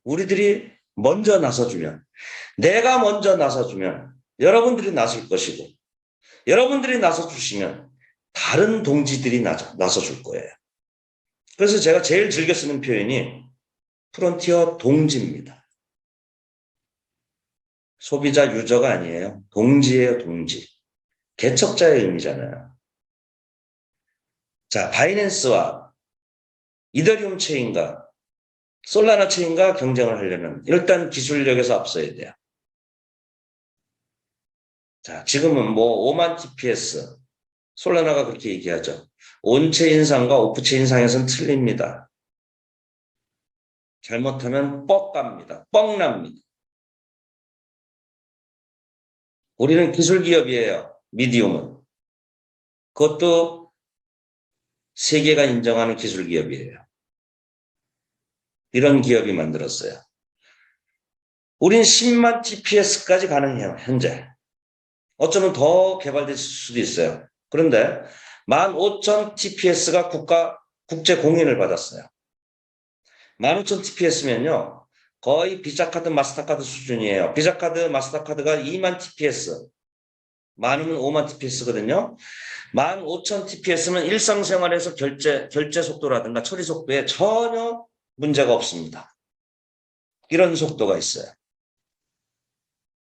우리들이 먼저 나서주면, 내가 먼저 나서주면 여러분들이 나설 것이고, 여러분들이 나서주시면 다른 동지들이 나서줄 거예요. 그래서 제가 제일 즐겨 쓰는 표현이 프론티어 동지입니다. 소비자 유저가 아니에요. 동지예요, 동지. 개척자의 의미잖아요. 자, 바이낸스와 이더리움 체인과 솔라나 체인과 경쟁을 하려면 일단 기술력에서 앞서야 돼요. 자, 지금은 뭐 5만 TPS, 솔라나가 그렇게 얘기하죠. 온체인상과 오프체인상에서는 틀립니다. 잘못하면 뻑 갑니다. 뻑 납니다. 우리는 기술기업이에요. 미디움은. 그것도 세계가 인정하는 기술기업이에요. 이런 기업이 만들었어요. 우린 10만 TPS까지 가능해요. 현재. 어쩌면 더 개발될 수도 있어요. 그런데 15,000 TPS가 국제 공인을 받았어요. 15,000 TPS면요. 거의 비자카드, 마스터카드 수준이에요. 비자카드, 마스터카드가 2만 TPS, 많으면 5만 TPS거든요. 15,000 TPS는 일상생활에서 결제 속도라든가 처리 속도에 전혀 문제가 없습니다. 이런 속도가 있어요.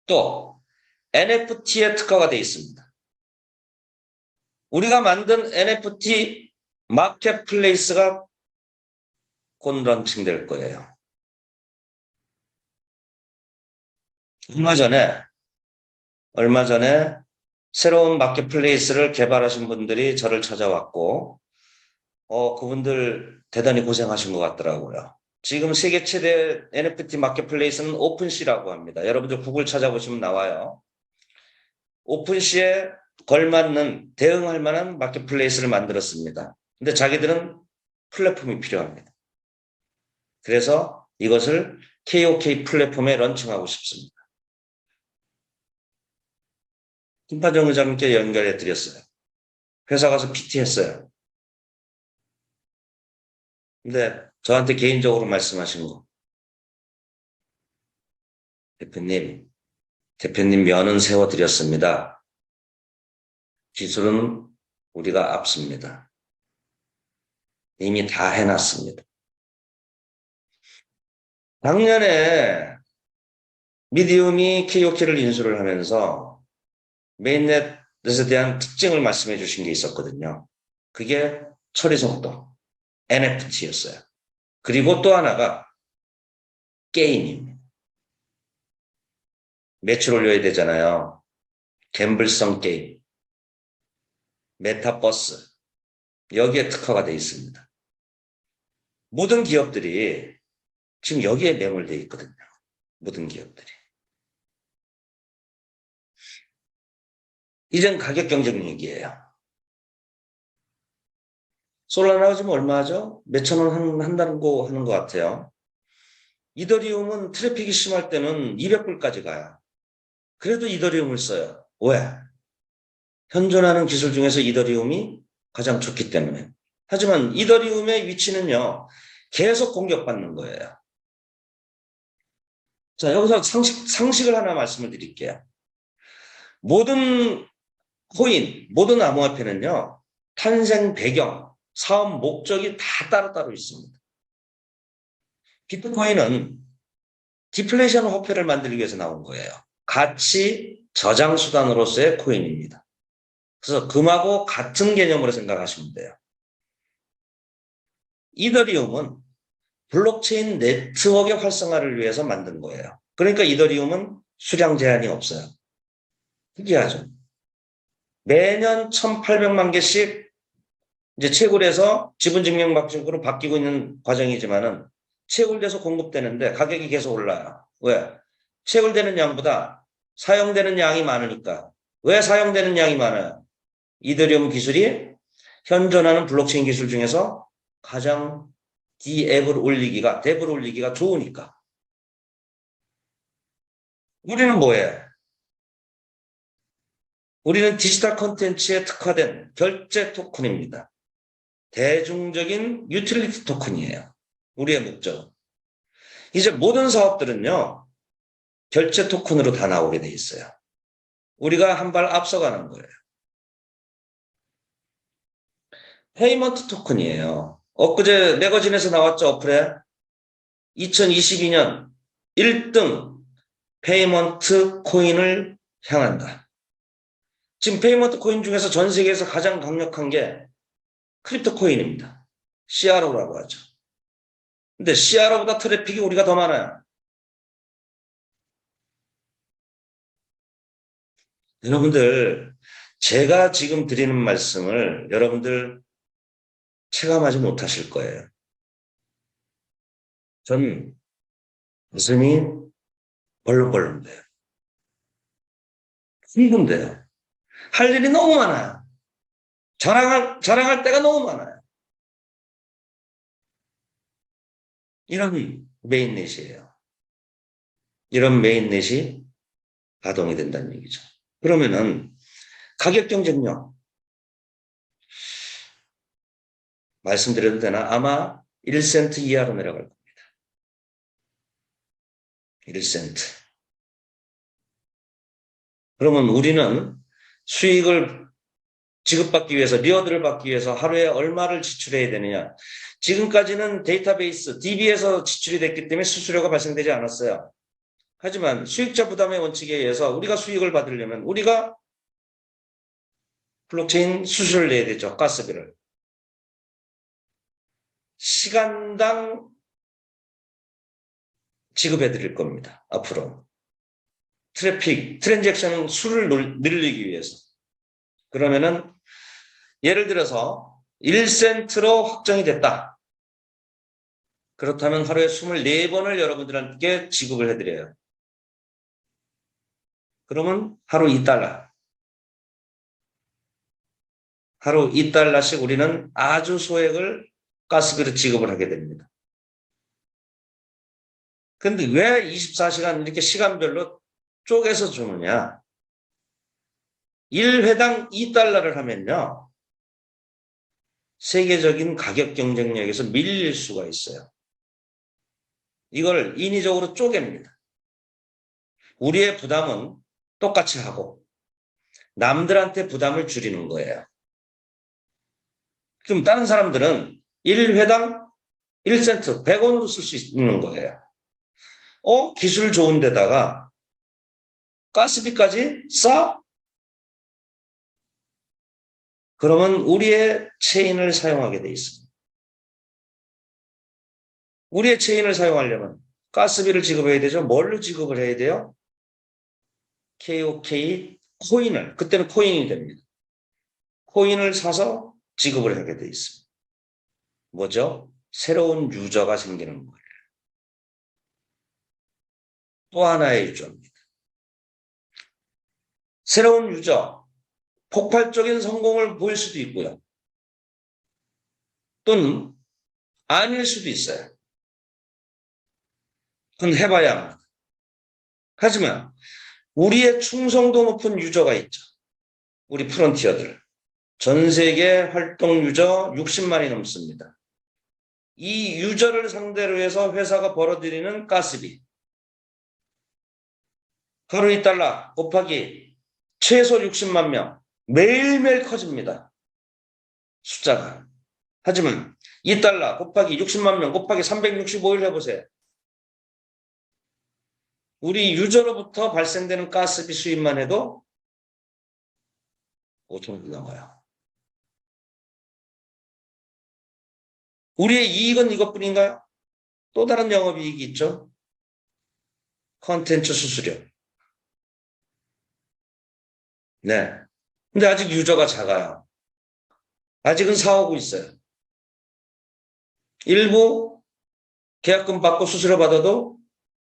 또 NFT에 특화가 되어 있습니다. 우리가 만든 NFT 마켓플레이스가 곧 런칭될 거예요. 얼마 전에 새로운 마켓플레이스를 개발하신 분들이 저를 찾아왔고, 그분들 대단히 고생하신 것 같더라고요. 지금 세계 최대 NFT 마켓플레이스는 오픈시라고 합니다. 여러분들 구글 찾아보시면 나와요. 오픈시에 걸맞는, 대응할 만한 마켓플레이스를 만들었습니다. 근데 자기들은 플랫폼이 필요합니다. 그래서 이것을 KOK 플랫폼에 런칭하고 싶습니다. 김판정 의장님께 연결해 드렸어요. 회사 가서 PT 했어요. 근데 저한테 개인적으로 말씀하신 거. 대표님 면은 세워드렸습니다. 기술은 우리가 앞섭니다. 이미 다 해놨습니다. 작년에 미디움이 KOK를 인수를 하면서 메인넷에 대한 특징을 말씀해 주신 게 있었거든요. 그게 처리 속도, NFT였어요. 그리고 또 하나가 게임입니다. 매출 올려야 되잖아요. 갬블성 게임, 메타버스, 여기에 특화가 되어 있습니다. 모든 기업들이 지금 여기에 매몰되어 있거든요. 모든 기업들이. 이젠 가격 경쟁력이에요. 솔라나가 지금 얼마 하죠? 몇천 원 한다는 거 하는 것 같아요. 이더리움은 트래픽이 심할 때는 200불까지 가요. 그래도 이더리움을 써요. 왜? 현존하는 기술 중에서 이더리움이 가장 좋기 때문에. 하지만 이더리움의 위치는요, 계속 공격받는 거예요. 자, 여기서 상식을 하나 말씀을 드릴게요. 모든 코인, 모든 암호화폐는요, 탄생 배경, 사업 목적이 다 따로따로 있습니다. 비트코인은 디플레이션 화폐를 만들기 위해서 나온 거예요. 가치 저장 수단으로서의 코인입니다. 그래서 금하고 같은 개념으로 생각하시면 돼요. 이더리움은 블록체인 네트워크의 활성화를 위해서 만든 거예요. 그러니까 이더리움은 수량 제한이 없어요. 특이하죠. 매년 1,800만 개씩 이제 채굴해서 지분증명 방식으로 바뀌고 있는 과정이지만은 채굴돼서 공급되는데 가격이 계속 올라요. 왜? 채굴되는 양보다 사용되는 양이 많으니까. 왜 사용되는 양이 많아요? 이더리움 기술이 현존하는 블록체인 기술 중에서 가장 덱을 올리기가 좋으니까. 우리는 뭐예요? 우리는 디지털 콘텐츠에 특화된 결제 토큰입니다. 대중적인 유틸리티 토큰이에요. 우리의 목적은. 이제 모든 사업들은요, 결제 토큰으로 다 나오게 돼 있어요. 우리가 한 발 앞서가는 거예요. 페이먼트 토큰이에요. 엊그제 매거진에서 나왔죠, 어플에. 2022년 1등 페이먼트 코인을 향한다. 지금 페이먼트 코인 중에서 전 세계에서 가장 강력한 게 크립토 코인입니다. CRO라고 하죠. 근데 CRO보다 트래픽이 우리가 더 많아요. 여러분들, 제가 지금 드리는 말씀을 여러분들 체감하지 못하실 거예요. 전 가슴이 벌렁벌렁돼요. 힘든데요. 할 일이 너무 많아요. 자랑할 때가 너무 많아요. 이런 메인넷이에요. 이런 메인넷이 가동이 된다는 얘기죠. 그러면은 가격 경쟁력 말씀드려도 되나? 아마 1센트 이하로 내려갈 겁니다. 1센트. 그러면 우리는 수익을 지급받기 위해서, 리워드를 받기 위해서 하루에 얼마를 지출해야 되느냐. 지금까지는 데이터베이스, DB에서 지출이 됐기 때문에 수수료가 발생되지 않았어요. 하지만 수익자 부담의 원칙에 의해서 우리가 수익을 받으려면 우리가 블록체인 수수료를 내야 되죠. 가스비를. 시간당 지급해 드릴 겁니다. 앞으로. 트랜잭션 수를 늘리기 위해서. 그러면은 예를 들어서 1센트로 확정이 됐다. 그렇다면 하루에 24번을 여러분들께 지급을 해드려요. 그러면 하루 2달러. 하루 2달러씩 우리는 아주 소액을 가스비로 지급을 하게 됩니다. 근데 왜 24시간 이렇게 시간별로 쪼개서 주느냐? 1회당 2달러를 하면요. 세계적인 가격 경쟁력에서 밀릴 수가 있어요. 이걸 인위적으로 쪼갭니다. 우리의 부담은 똑같이 하고 남들한테 부담을 줄이는 거예요. 그럼 다른 사람들은 1회당 1센트, 100원으로 쓸 수 있는 거예요. 기술 좋은 데다가 가스비까지 싸? 그러면 우리의 체인을 사용하게 돼 있습니다. 우리의 체인을 사용하려면 가스비를 지급해야 되죠. 뭘로 지급을 해야 돼요? KOK 코인을, 그때는 코인이 됩니다. 코인을 사서 지급을 하게 돼 있습니다. 뭐죠? 새로운 유저가 생기는 거예요. 또 하나의 유저입니다. 새로운 유저, 폭발적인 성공을 보일 수도 있고요. 또는 아닐 수도 있어요. 그건 해봐야 합니다. 하지만 우리의 충성도 높은 유저가 있죠. 우리 프론티어들. 전 세계 활동 유저 60만이 넘습니다. 이 유저를 상대로 해서 회사가 벌어들이는 가스비. 하루 2달러 곱하기 최소 60만 명. 매일매일 커집니다. 숫자가. 하지만 2달러 곱하기 60만 명 곱하기 365일 해보세요. 우리 유저로부터 발생되는 가스비 수입만 해도 5천억이 나와요. 우리의 이익은 이것뿐인가요? 또 다른 영업이익이 있죠. 컨텐츠 수수료. 네. 근데 아직 유저가 작아요. 아직은 사오고 있어요. 일부 계약금 받고 수수료 받아도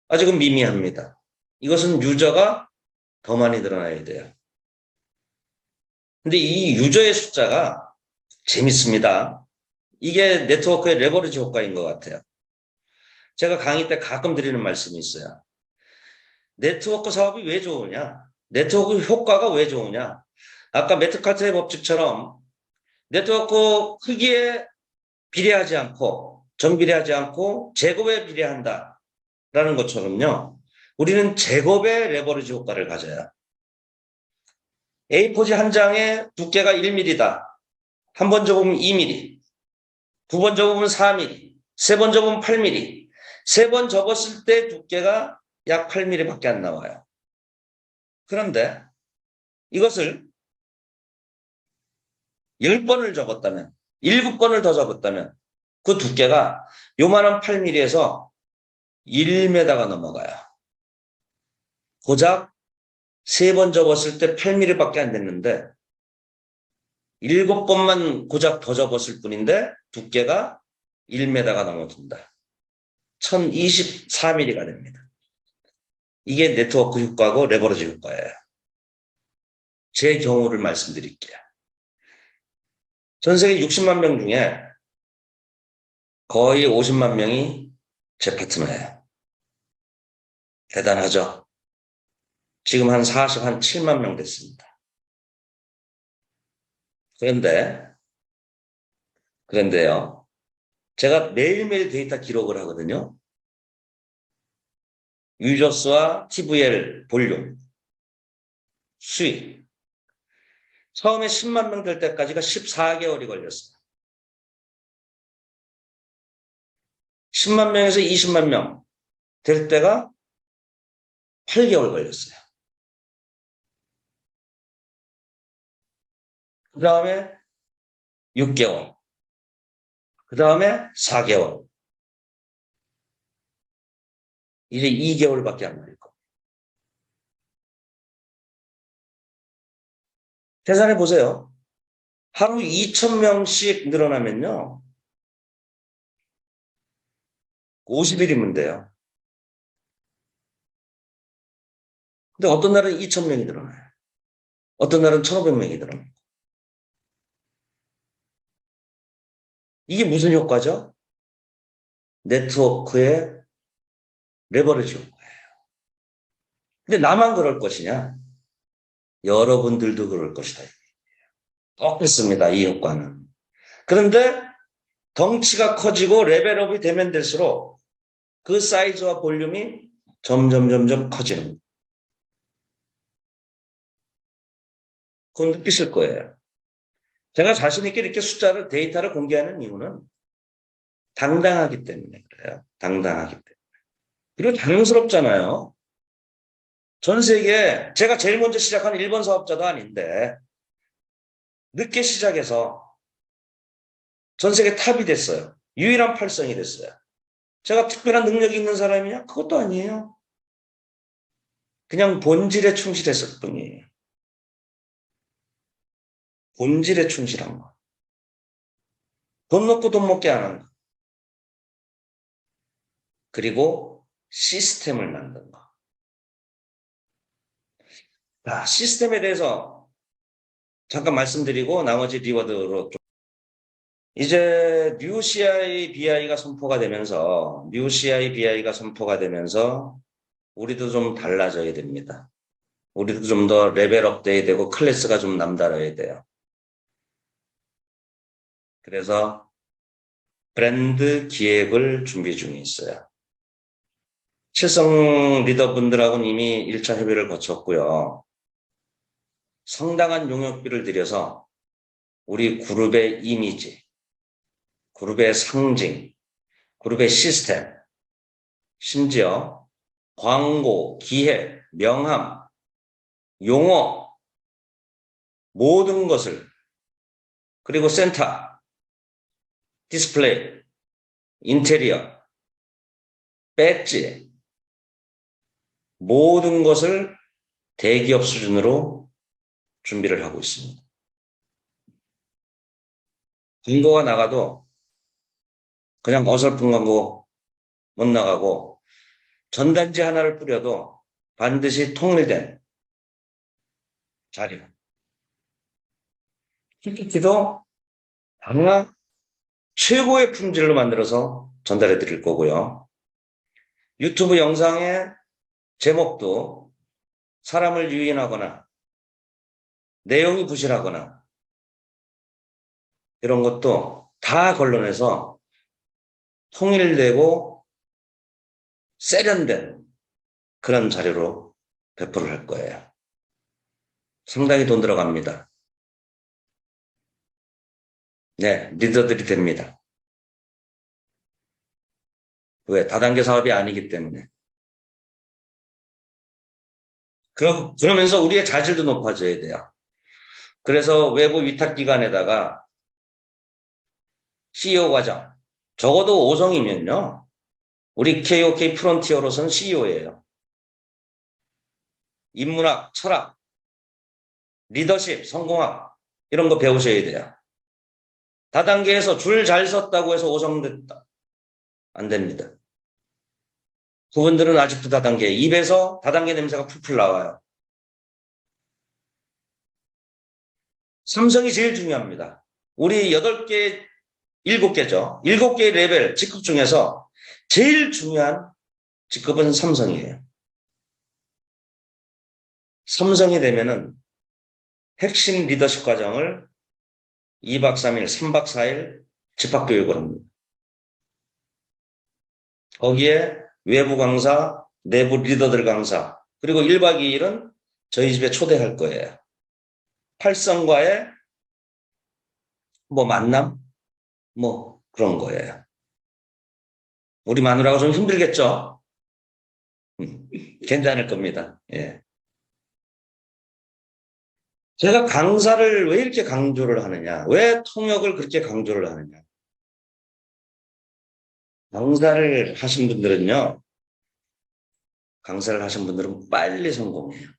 아직은 미미합니다. 이것은 유저가 더 많이 늘어나야 돼요. 근데 이 유저의 숫자가 재밌습니다. 이게 네트워크의 레버리지 효과인 것 같아요. 제가 강의 때 가끔 드리는 말씀이 있어요. 네트워크 사업이 왜 좋으냐? 네트워크 효과가 왜 좋으냐? 아까 매트카트의 법칙처럼 네트워크 크기에 비례하지 않고 정비례하지 않고 제곱에 비례한다라는 것처럼요. 우리는 제곱의 레버리지 효과를 가져요. A4지 한 장의 두께가 1mm다. 한 번 접으면 2mm, 두 번 접으면 4mm, 세 번 접으면 8mm. 세 번 접었을 때 두께가 약 8mm밖에 안 나와요. 그런데 이것을 10번을 접었다면, 7번을 더 접었다면 그 두께가 요만한 8mm에서 1m가 넘어가요. 고작 3번 접었을 때 8mm밖에 안 됐는데 7번만 고작 더 접었을 뿐인데 두께가 1m가 넘어든다. 1024mm가 됩니다. 이게 네트워크 효과고 레버리지 효과예요. 제 경우를 말씀드릴게요. 전 세계 60만 명 중에 거의 50만 명이 제 파트너예요. 대단하죠? 지금 한 7만 명 됐습니다. 그런데요. 제가 매일매일 데이터 기록을 하거든요. 유저수와 TVL 볼륨, 수익. 처음에 10만 명 될 때까지가 14개월이 걸렸어요. 10만 명에서 20만 명 될 때가 8개월 걸렸어요. 그 다음에 6개월. 그 다음에 4개월. 이제 2개월밖에 안 걸릴 겁니다. 계산해 보세요. 하루 2,000명씩 늘어나면요. 50일이면 돼요. 근데 어떤 날은 2,000명이 늘어나요. 어떤 날은 1,500명이 늘어나요. 이게 무슨 효과죠? 네트워크의 레버리지 효과예요. 근데 나만 그럴 것이냐? 여러분들도 그럴 것이다. 똑같습니다. 이 효과는. 그런데 덩치가 커지고 레벨업이 되면 될수록 그 사이즈와 볼륨이 점점 커지는 거예요. 그건 느끼실 거예요. 제가 자신 있게 이렇게 데이터를 공개하는 이유는 당당하기 때문에 그래요. 당당하기 때문에. 그리고 자연스럽잖아요. 전 세계에 제가 제일 먼저 시작한 일본 사업자도 아닌데 늦게 시작해서 전 세계 탑이 됐어요. 유일한 팔성이 됐어요. 제가 특별한 능력이 있는 사람이냐? 그것도 아니에요. 그냥 본질에 충실했을 뿐이에요. 본질에 충실한 거. 돈 넣고 돈 먹게 안 하는 거. 그리고 시스템을 만든 거. 자, 시스템에 대해서 잠깐 말씀드리고 나머지 리워드로 좀. 이제 뉴 CI BI가 선포가 되면서 우리도 좀 달라져야 됩니다. 우리도 좀 더 레벨업 돼야 되고 클래스가 좀 남달라야 돼요. 그래서 브랜드 기획을 준비 중에 있어요. 칠성 리더분들하고는 이미 1차 협의를 거쳤고요. 상당한 용역비를 들여서 우리 그룹의 이미지, 그룹의 상징, 그룹의 시스템, 심지어 광고, 기획, 명함, 용어, 모든 것을, 그리고 센터, 디스플레이, 인테리어, 배지, 모든 것을 대기업 수준으로 준비를 하고 있습니다. 광고가 나가도 그냥 어설픈 광고 못 나가고 전단지 하나를 뿌려도 반드시 통일된 자료. PPT도 아마 최고의 품질로 만들어서 전달해 드릴 거고요. 유튜브 영상의 제목도 사람을 유인하거나 내용이 부실하거나 이런 것도 다 걸러내서 통일되고 세련된 그런 자료로 배포를 할 거예요. 상당히 돈 들어갑니다. 네, 리더들이 됩니다. 왜? 다단계 사업이 아니기 때문에. 그러면서 우리의 자질도 높아져야 돼요. 그래서 외부 위탁기관에다가 CEO 과정, 적어도 5성이면요. 우리 KOK 프론티어로서는 CEO예요. 인문학, 철학, 리더십, 성공학 이런 거 배우셔야 돼요. 다단계에서 줄 잘 섰다고 해서 5성 됐다. 안 됩니다. 그분들은 아직도 다단계, 입에서 다단계 냄새가 풀풀 나와요. 삼성이 제일 중요합니다. 우리 8개, 7개죠. 7개의 레벨 직급 중에서 제일 중요한 직급은 삼성이에요. 삼성이 되면은 핵심 리더십 과정을 2박 3일, 3박 4일 집합교육을 합니다. 거기에 외부 강사, 내부 리더들 강사, 그리고 1박 2일은 저희 집에 초대할 거예요. 팔성과의 만남? 그런 거예요. 우리 마누라가 좀 힘들겠죠? 괜찮을 겁니다. 예. 제가 강사를 왜 이렇게 강조를 하느냐? 왜 통역을 그렇게 강조를 하느냐? 강사를 하신 분들은요, 강사를 하신 분들은 빨리 성공해요.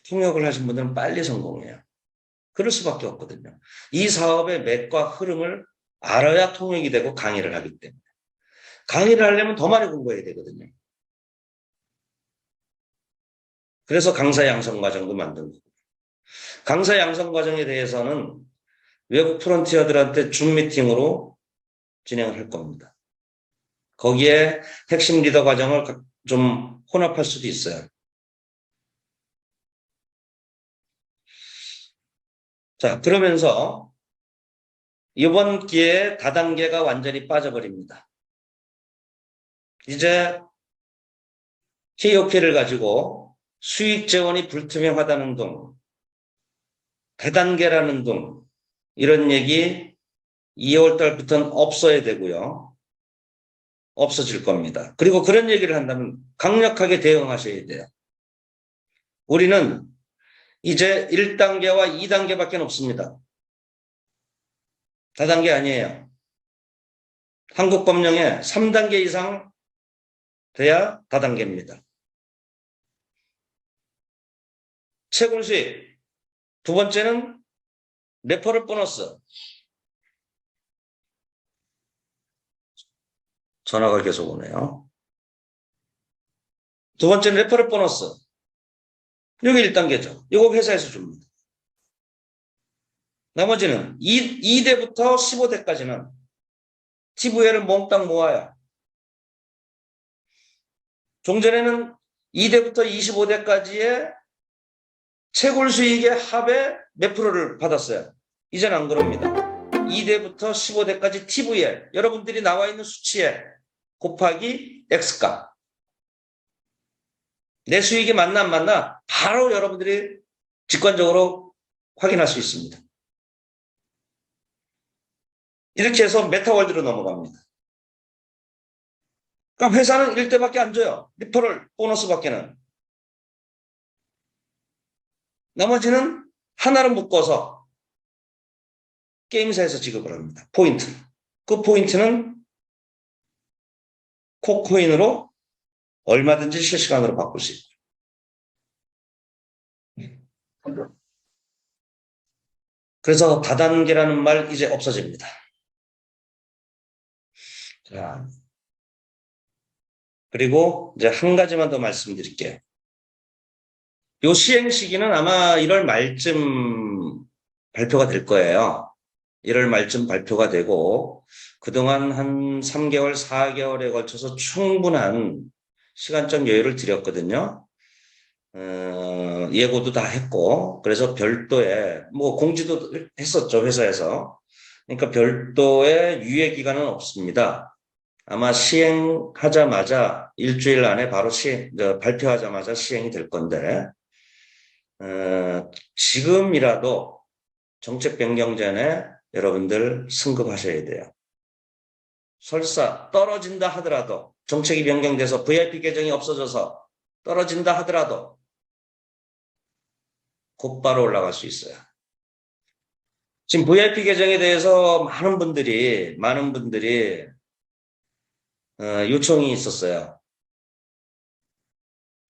통역을 하신 분들은 빨리 성공해요. 그럴 수밖에 없거든요. 이 사업의 맥과 흐름을 알아야 통역이 되고 강의를 하기 때문에. 강의를 하려면 더 많이 공부해야 되거든요. 그래서 강사 양성 과정도 만든 거고. 강사 양성 과정에 대해서는 외국 프론티어들한테 줌 미팅으로 진행을 할 겁니다. 거기에 핵심 리더 과정을 좀 혼합할 수도 있어요. 자, 그러면서 이번 기회에 다단계가 완전히 빠져버립니다. 이제 KOK를 가지고 수익 재원이 불투명하다는 등 대단계라는 등 이런 얘기 2월 달부터는 없어야 되고요. 없어질 겁니다. 그리고 그런 얘기를 한다면 강력하게 대응하셔야 돼요. 우리는 이제 1단계와 2단계밖에 없습니다. 다단계 아니에요. 한국 법령에 3단계 이상 돼야 다단계입니다. 채굴 수익. 두 번째는 레퍼럴 보너스. 전화가 계속 오네요. 두 번째는 레퍼럴 보너스. 여기 1단계죠. 이거 회사에서 줍니다. 나머지는 2대부터 15대까지는 TVL을 몽땅 모아요. 종전에는 2대부터 25대까지의 채굴 수익의 합의 몇 프로를 받았어요. 이제는 안 그럽니다. 2대부터 15대까지 TVL, 여러분들이 나와 있는 수치에 곱하기 X값. 내 수익이 맞나 안 맞나 바로 여러분들이 직관적으로 확인할 수 있습니다. 이렇게 해서 메타월드로 넘어갑니다. 그러니까 회사는 1대밖에 안 줘요. 리퍼럴 보너스밖에는. 나머지는 하나를 묶어서 게임사에서 지급을 합니다. 포인트. 그 포인트는 코코인으로 얼마든지 실시간으로 바꿀 수 있고. 그래서 다단계라는 말 이제 없어집니다. 자, 그리고 이제 한 가지만 더 말씀드릴게요. 요 시행 시기는 아마 1월 말쯤 발표가 될 거예요. 1월 말쯤 발표가 되고 그동안 한 3개월, 4개월에 걸쳐서 충분한 시간적 여유를 드렸거든요. 예고도 다 했고 그래서 별도의 뭐 공지도 했었죠, 회사에서. 그러니까 별도의 유예 기간은 없습니다. 아마 시행하자마자 일주일 안에 바로 발표하자마자 시행이 될 건데 지금이라도 정책 변경 전에 여러분들 승급하셔야 돼요. 설사 떨어진다 하더라도 정책이 변경돼서 VIP 계정이 없어져서 떨어진다 하더라도 곧바로 올라갈 수 있어요. 지금 VIP 계정에 대해서 많은 분들이 요청이 있었어요.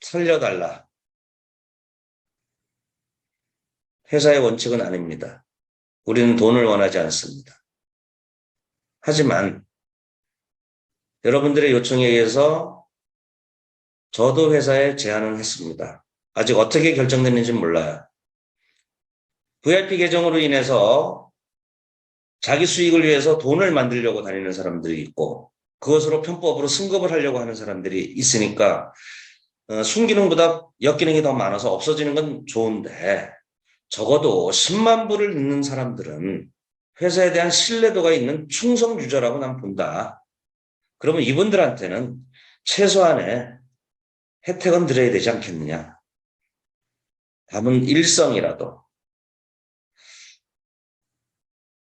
살려달라. 회사의 원칙은 아닙니다. 우리는 돈을 원하지 않습니다. 하지만 여러분들의 요청에 의해서 저도 회사에 제안을 했습니다. 아직 어떻게 결정됐는지 몰라요. VIP 계정으로 인해서 자기 수익을 위해서 돈을 만들려고 다니는 사람들이 있고 그것으로 편법으로 승급을 하려고 하는 사람들이 있으니까 순기능보다 역기능이 더 많아서 없어지는 건 좋은데 적어도 10만 불을 넣는 사람들은 회사에 대한 신뢰도가 있는 충성 유저라고 난 본다. 그러면 이분들한테는 최소한의 혜택은 드려야 되지 않겠느냐. 답은 일성이라도.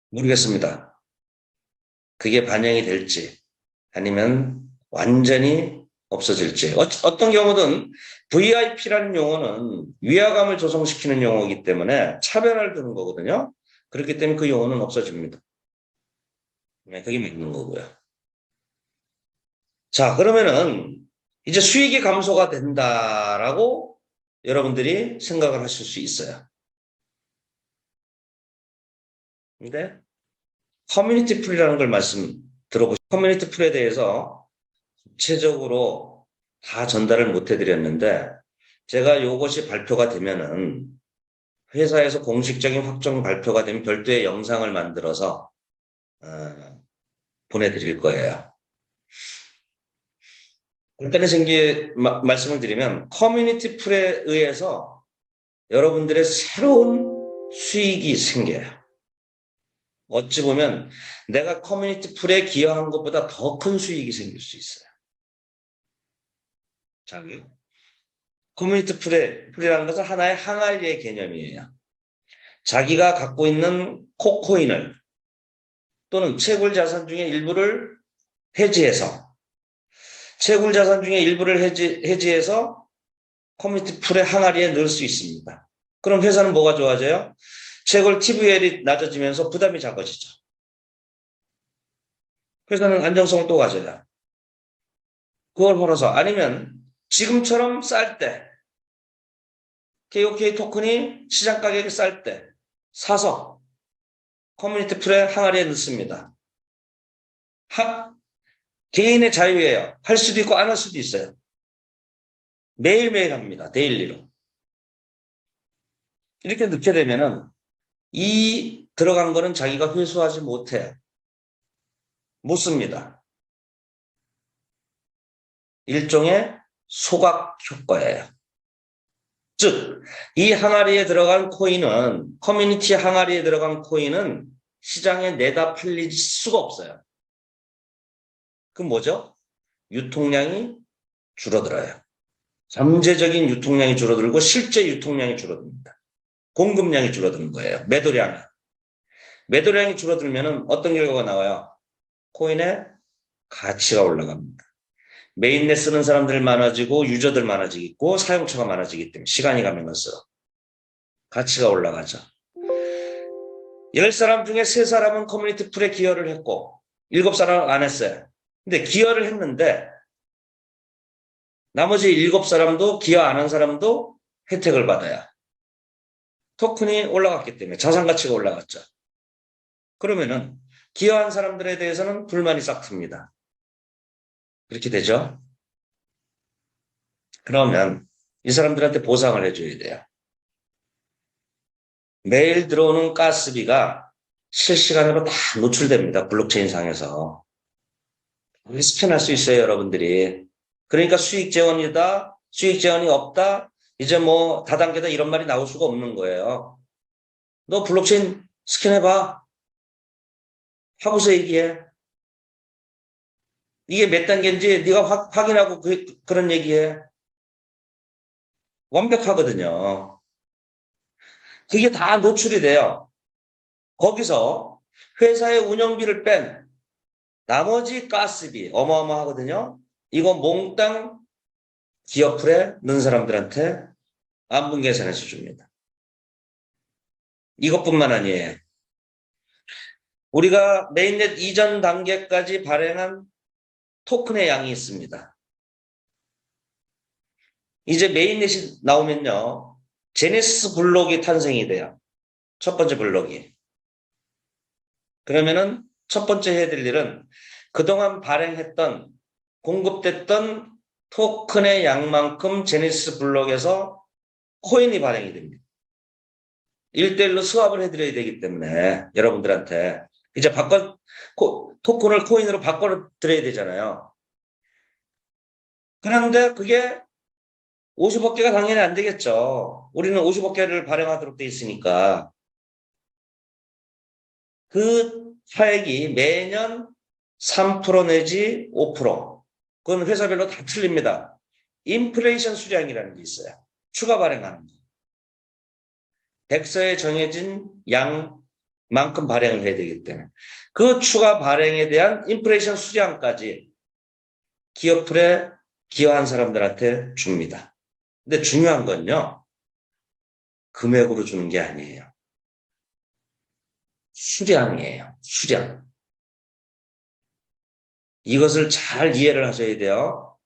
모르겠습니다. 그게 반영이 될지 아니면 완전히 없어질지. 어떤 경우든 VIP라는 용어는 위화감을 조성시키는 용어이기 때문에 차별화를 두는 거거든요. 그렇기 때문에 그 용어는 없어집니다. 네, 그게 맞는 거고요. 자, 그러면은 이제 수익이 감소가 된다라고 여러분들이 생각을 하실 수 있어요. 근데 커뮤니티 풀이라는 걸 말씀 들어보시죠. 커뮤니티 풀에 대해서 구체적으로 다 전달을 못 해드렸는데 제가 이것이 발표가 되면은 회사에서 공식적인 확정 발표가 되면 별도의 영상을 만들어서 보내드릴 거예요. 간단히 말씀을 드리면 커뮤니티 풀에 의해서 여러분들의 새로운 수익이 생겨요. 어찌 보면 내가 커뮤니티 풀에 기여한 것보다 더 큰 수익이 생길 수 있어요. 자, 커뮤니티 풀이라는 것은 하나의 항아리의 개념이에요. 자기가 갖고 있는 코코인을 또는 채굴 자산 중에 일부를 해지해서 채굴 자산 중에 일부를 해지해서 커뮤니티 풀의 항아리에 넣을 수 있습니다. 그럼 회사는 뭐가 좋아져요? 채굴 TVL이 낮아지면서 부담이 작아지죠. 회사는 안정성을 또 가져요. 그걸 벌어서 아니면 지금처럼 쌀 때 KOK 토큰이 시장 가격이 쌀 때 사서 커뮤니티 풀에 항아리에 넣습니다. 개인의 자유예요. 할 수도 있고 안 할 수도 있어요. 매일매일 합니다. 데일리로. 이렇게 넣게 되면은 이 들어간 거는 자기가 회수하지 못해요. 못 씁니다. 일종의 소각 효과예요. 즉, 이 항아리에 들어간 코인은, 커뮤니티 항아리에 들어간 코인은 시장에 내다 팔릴 수가 없어요. 그럼 뭐죠? 유통량이 줄어들어요. 잠재적인 유통량이 줄어들고 실제 유통량이 줄어듭니다. 공급량이 줄어드는 거예요. 매도량이 줄어들면 어떤 결과가 나와요? 코인의 가치가 올라갑니다. 메인넷 쓰는 사람들 많아지고 유저들 많아지고 사용처가 많아지기 때문에 시간이 가면 갈수록 가치가 올라가죠. 10사람 중에 3사람은 커뮤니티 풀에 기여를 했고 7사람은 안 했어요. 근데 기여를 했는데 나머지 7사람도 기여 안 한 사람도 혜택을 받아요. 토큰이 올라갔기 때문에 자산 가치가 올라갔죠. 그러면은 기여한 사람들에 대해서는 불만이 싹 틉니다. 그렇게 되죠. 그러면 이 사람들한테 보상을 해줘야 돼요. 매일 들어오는 가스비가 실시간으로 다 노출됩니다. 블록체인 상에서. 스캔할 수 있어요, 여러분들이. 그러니까 수익 재원이다, 수익 재원이 없다, 이제 뭐 다단계다 이런 말이 나올 수가 없는 거예요. 너 블록체인 스캔해봐. 하고서 얘기해. 이게 몇 단계인지 네가 확인하고 그런 얘기해. 완벽하거든요. 그게 다 노출이 돼요. 거기서 회사의 운영비를 뺀 나머지 가스비 어마어마하거든요. 이거 몽땅 기업풀에 넣은 사람들한테 안분 계산해서 줍니다. 이것뿐만 아니에요. 우리가 메인넷 이전 단계까지 발행한 토큰의 양이 있습니다. 이제 메인넷이 나오면요. 제네시스 블록이 탄생이 돼요. 첫 번째 블록이. 그러면은 첫 번째 해야 될 일은 그동안 발행했던 공급됐던 토큰의 양만큼 제네시스 블록에서 코인이 발행이 됩니다. 1대1로 스왑을 해드려야 되기 때문에 여러분들한테 이제 토큰을 코인으로 바꿔드려야 되잖아요. 그런데 그게 50억 개가 당연히 안 되겠죠. 우리는 50억 개를 발행하도록 돼 있으니까. 그 차액이 매년 3% 내지 5%. 그건 회사별로 다 틀립니다. 인플레이션 수량이라는 게 있어요. 추가 발행하는 거. 백서에 정해진 양만큼 발행을 해야 되기 때문에. 그 추가 발행에 대한 인플레이션 수량까지 기업풀에 기여한 사람들한테 줍니다. 근데 중요한 건요, 금액으로 주는 게 아니에요. 수량이에요. 수량. 이것을 잘 이해를 하셔야 돼요.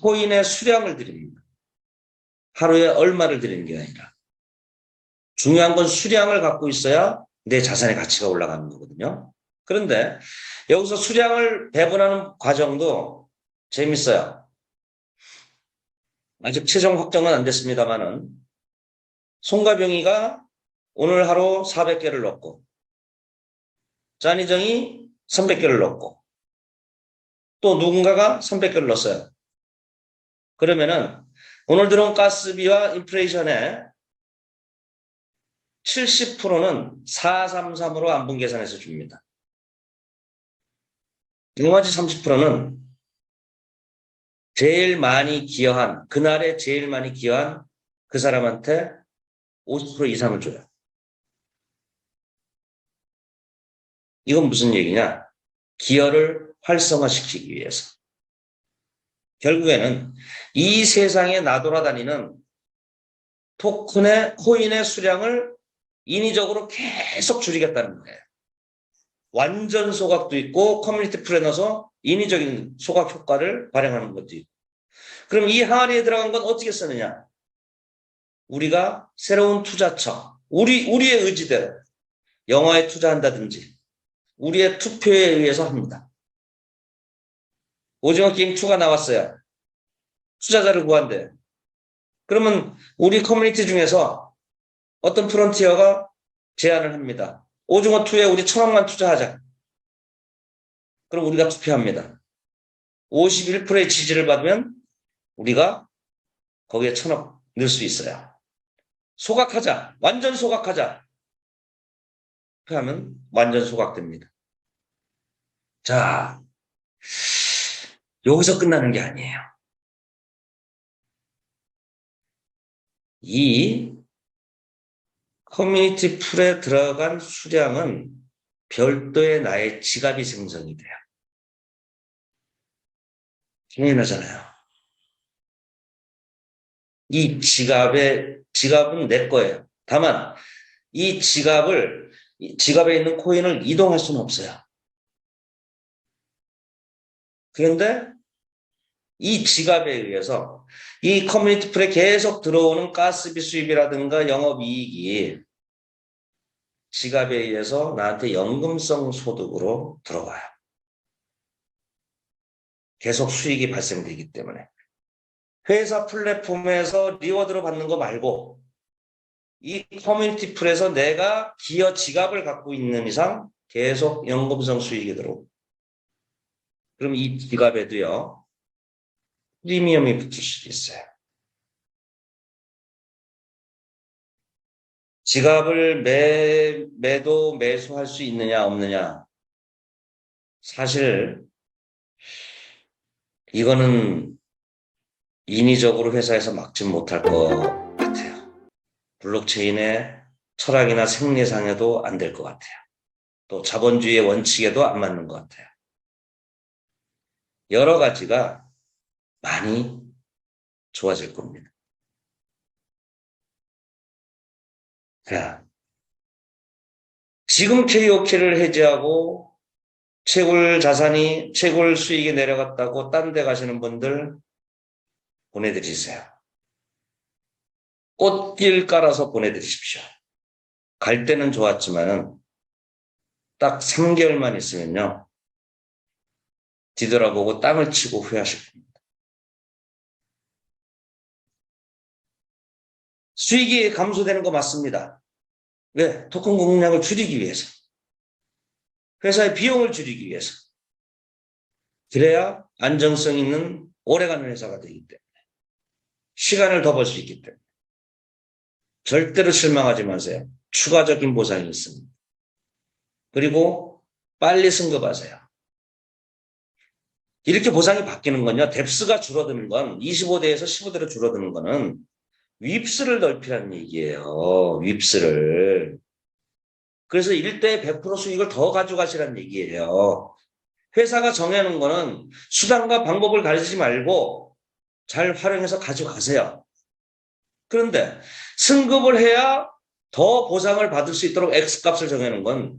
코인의 수량을 드립니다. 하루에 얼마를 드리는 게 아니라. 중요한 건 수량을 갖고 있어야 내 자산의 가치가 올라가는 거거든요. 그런데 여기서 수량을 배분하는 과정도 재밌어요. 아직 최종 확정은 안 됐습니다만은 송가병이가 오늘 하루 400개를 넣고 짠이정이 300개를 넣고 또 누군가가 300개를 넣었어요. 그러면은 오늘 들어온 가스비와 인플레이션의 70%는 433으로 안분 계산해서 줍니다. 나머지 30%는 제일 많이 기여한, 그날에 제일 많이 기여한 그 사람한테 50% 이상을 줘요. 이건 무슨 얘기냐? 기여를 활성화시키기 위해서. 결국에는 이 세상에 나돌아다니는 코인의 수량을 인위적으로 계속 줄이겠다는 거예요. 완전 소각도 있고 커뮤니티 풀에 넣어서 인위적인 소각 효과를 발행하는 것도 있고. 그럼 이 항아리에 들어간 건 어떻게 쓰느냐? 우리가 새로운 투자처, 우리의 의지대로 영화에 투자한다든지 우리의 투표에 의해서 합니다. 오징어 게임 2가 나왔어요. 투자자를 구한대. 그러면 우리 커뮤니티 중에서 어떤 프론티어가 제안을 합니다. 오징어 2에 우리 1,000억만 투자하자. 그럼 우리가 투표합니다. 51%의 지지를 받으면 우리가 거기에 1,000억 넣을 수 있어요. 소각하자. 완전 소각하자. 투표하면 완전 소각됩니다. 자, 여기서 끝나는 게 아니에요. 이 커뮤니티 풀에 들어간 수량은 별도의 나의 지갑이 생성이 돼요. 당연하잖아요. 이 지갑은 내 거예요. 다만 이 지갑에 있는 코인을 이동할 수는 없어요. 그런데 이 지갑에 의해서 이 커뮤니티 풀에 계속 들어오는 가스비 수입이라든가 영업이익이 지갑에 의해서 나한테 연금성 소득으로 들어와요. 계속 수익이 발생되기 때문에. 회사 플랫폼에서 리워드로 받는 거 말고 이 커뮤니티 풀에서 내가 기여 지갑을 갖고 있는 이상 계속 연금성 수익이 들어오고. 그럼 이 지갑에도요, 프리미엄이 붙을 수도 있어요. 지갑을 매수할 수 있느냐 없느냐. 사실 이거는 인위적으로 회사에서 막지 못할 것 같아요. 블록체인의 철학이나 생리상에도 안 될 것 같아요. 또 자본주의의 원칙에도 안 맞는 것 같아요. 여러 가지가 많이 좋아질 겁니다. 자, 지금 KOK를 해지하고 채굴 수익이 내려갔다고 딴 데 가시는 분들 보내드리세요. 꽃길 깔아서 보내드리십시오. 갈 때는 좋았지만은 딱 3개월만 있으면요, 뒤돌아보고 땅을 치고 후회하실 겁니다. 수익이 감소되는 거 맞습니다. 왜? 토큰 공략을 줄이기 위해서. 회사의 비용을 줄이기 위해서. 그래야 안정성 있는 오래가는 회사가 되기 때문에. 시간을 더 벌 수 있기 때문에. 절대로 실망하지 마세요. 추가적인 보상이 있습니다. 그리고 빨리 승급하세요. 이렇게 보상이 바뀌는 건요, 뎁스가 줄어드는 건 25대에서 15대로 줄어드는 거는 윕스를 넓히라는 얘기예요. 윕스를. 그래서 1대에 100% 수익을 더 가져가시라는 얘기예요. 회사가 정해놓은 거는 수단과 방법을 가르치지 말고 잘 활용해서 가져가세요. 그런데 승급을 해야 더 보상을 받을 수 있도록 X값을 정해놓은 건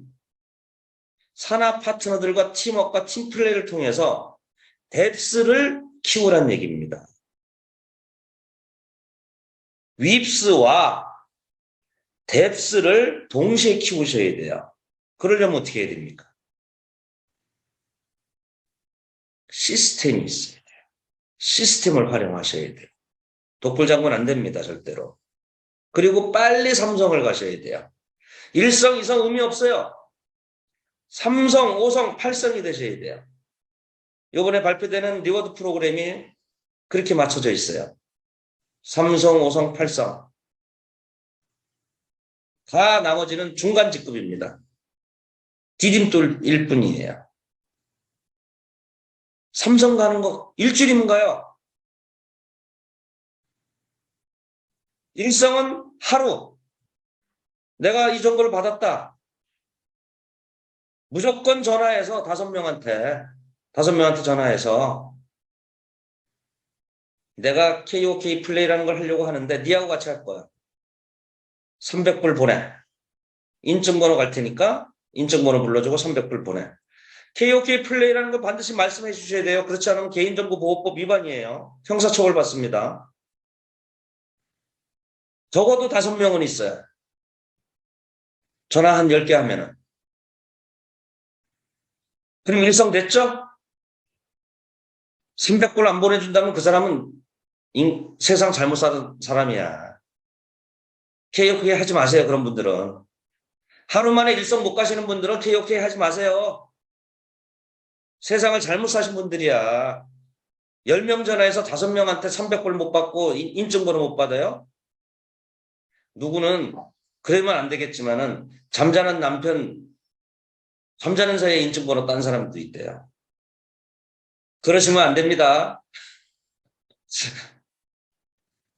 산하 파트너들과 팀워크와 팀플레이를 통해서 뎁스를 키우라는 얘기입니다. 윕스와 뎁스를 동시에 키우셔야 돼요. 그러려면 어떻게 해야 됩니까? 시스템이 있어야 돼요. 시스템을 활용하셔야 돼요. 독불장군 안 됩니다, 절대로. 그리고 빨리 삼성을 가셔야 돼요. 1성, 2성 의미 없어요. 3성, 5성, 8성이 되셔야 돼요. 이번에 발표되는 리워드 프로그램이 그렇게 맞춰져 있어요. 3성, 5성, 8성. 다 나머지는 중간 직급입니다. 디딤돌일 뿐이에요. 삼성 가는 거 일주일이면 가요. 1성은 하루. 내가 이 정보를 받았다. 무조건 전화해서 5명한테 전화해서 내가 KOK 플레이라는 걸 하려고 하는데 니하고 같이 할 거야. 300불 보내. 인증번호 갈 테니까 인증번호 불러주고 300불 보내. KOK 플레이라는 거 반드시 말씀해 주셔야 돼요. 그렇지 않으면 개인정보보호법 위반이에요. 형사처벌 받습니다. 적어도 5명은 있어요. 전화 한 10개 하면은. 그럼 일성됐죠? 300불 안 보내준다면 그 사람은 세상 잘못 사는 사람이야. KOK 하지 마세요. 그런 분들은. 하루 만에 일성 못 가시는 분들은 KOK 하지 마세요. 세상을 잘못 사신 분들이야. 10명 전화해서 5명한테 300불 못 받고 인증번호 못 받아요? 누구는 그러면 안 되겠지만은 잠자는 남편, 잠자는 사이에 인증번호 딴 사람도 있대요. 그러시면 안 됩니다.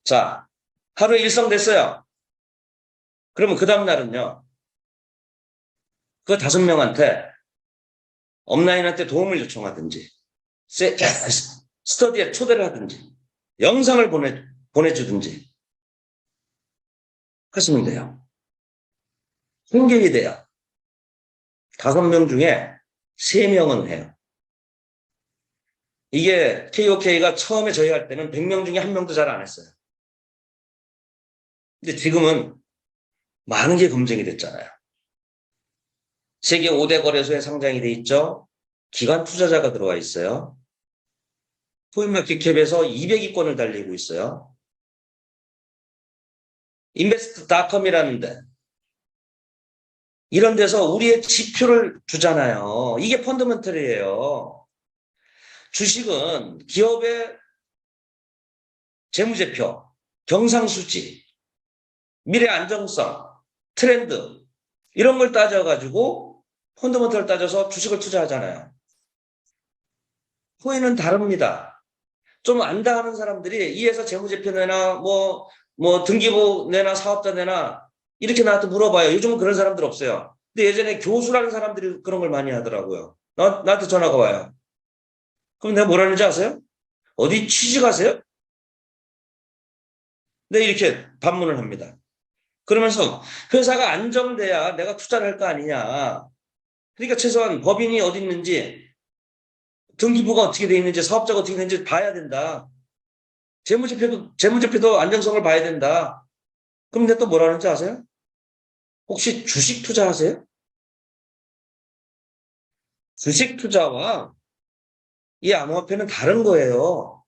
자, 하루에 일성 됐어요. 그러면 그 다음날은요. 그 5명한테 업라인한테 도움을 요청하든지 스터디에 초대를 하든지 영상을 보내주든지 하시면 돼요. 공개이 돼요. 5명 중에 3명은 해요. 이게 KOK가 처음에 저희 할 때는 100명 중에 1명도 잘 안 했어요. 근데 지금은 많은 게 검증이 됐잖아요. 세계 5대 거래소에 상장이 돼 있죠. 기관 투자자가 들어와 있어요. 코인마켓캡에서 200위권을 달리고 있어요. 인베스트닷컴이라는데 이런 데서 우리의 지표를 주잖아요. 이게 펀더멘털이에요. 주식은 기업의 재무제표, 경상수지, 미래 안정성, 트렌드 이런 걸 따져가지고 펀더멘털을 따져서 주식을 투자하잖아요. 코인은 다릅니다. 좀 안다 하는 사람들이 이 회사 재무제표 내나 뭐 등기부 내나 사업자 내나 이렇게 나한테 물어봐요. 요즘은 그런 사람들 없어요. 근데 예전에 교수라는 사람들이 그런 걸 많이 하더라고요. 나한테 전화가 와요. 그럼 내가 뭐라는지 아세요? 어디 취직하세요? 네, 이렇게 반문을 합니다. 그러면서 회사가 안정돼야 내가 투자를 할 거 아니냐. 그러니까 최소한 법인이 어디 있는지, 등기부가 어떻게 돼 있는지, 사업자가 어떻게 되는지 봐야 된다. 재무제표도 안정성을 봐야 된다. 그럼 내가 또 뭐라는지 아세요? 혹시 주식 투자하세요? 주식 투자와 이 암호화폐는 다른 거예요.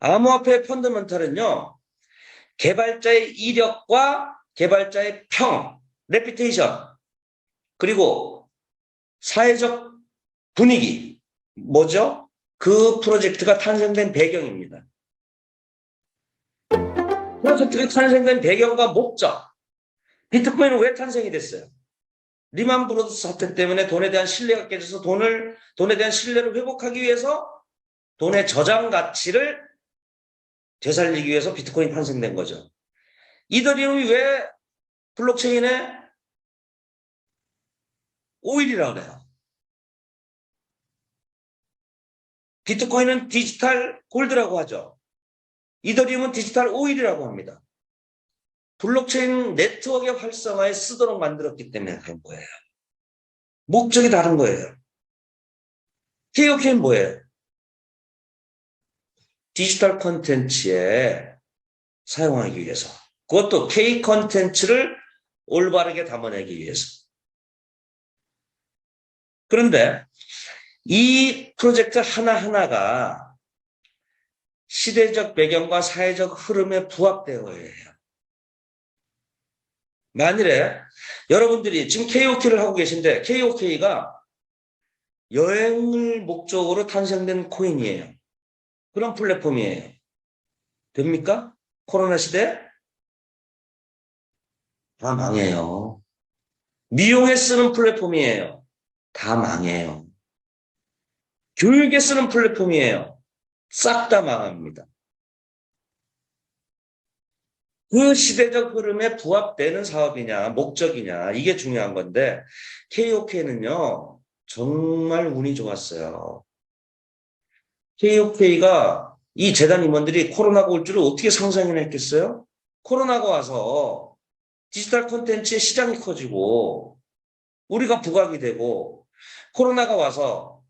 암호화폐 펀더멘털은요. 개발자의 이력과 개발자의 평, 레피테이션, 그리고 사회적 분위기, 뭐죠? 그 프로젝트가 탄생된 배경입니다. 프로젝트가 탄생된 배경과 목적. 비트코인은 왜 탄생이 됐어요? 리만 브로더스 사태 때문에 돈에 대한 신뢰가 깨져서 돈에 대한 신뢰를 회복하기 위해서 돈의 저장 가치를 되살리기 위해서 비트코인이 탄생된 거죠. 이더리움이 왜 블록체인의 오일이라고 그래요? 비트코인은 디지털 골드라고 하죠. 이더리움은 디지털 오일이라고 합니다. 블록체인 네트워크의 활성화에 쓰도록 만들었기 때문에 그런 거예요. 목적이 다른 거예요. KOK는 뭐예요? 디지털 콘텐츠에 사용하기 위해서. 그것도 K 콘텐츠를 올바르게 담아내기 위해서. 그런데 이 프로젝트 하나하나가 시대적 배경과 사회적 흐름에 부합되어야 해요. 만일에 여러분들이 지금 KOK를 하고 계신데 KOK가 여행을 목적으로 탄생된 코인이에요. 그런 플랫폼이에요. 됩니까? 코로나 시대? 다 망해요. 미용에 쓰는 플랫폼이에요. 다 망해요. 교육에 쓰는 플랫폼이에요. 싹 다 망합니다. 그 시대적 흐름에 부합되는 사업이냐, 목적이냐, 이게 중요한 건데, KOK는요, 정말 운이 좋았어요. KOK가 이 재단 임원들이 코로나가 올 줄을 어떻게 상상이나 했겠어요? 코로나가 와서 디지털 콘텐츠의 시장이 커지고, 우리가 부각이 되고, 코로나가 와서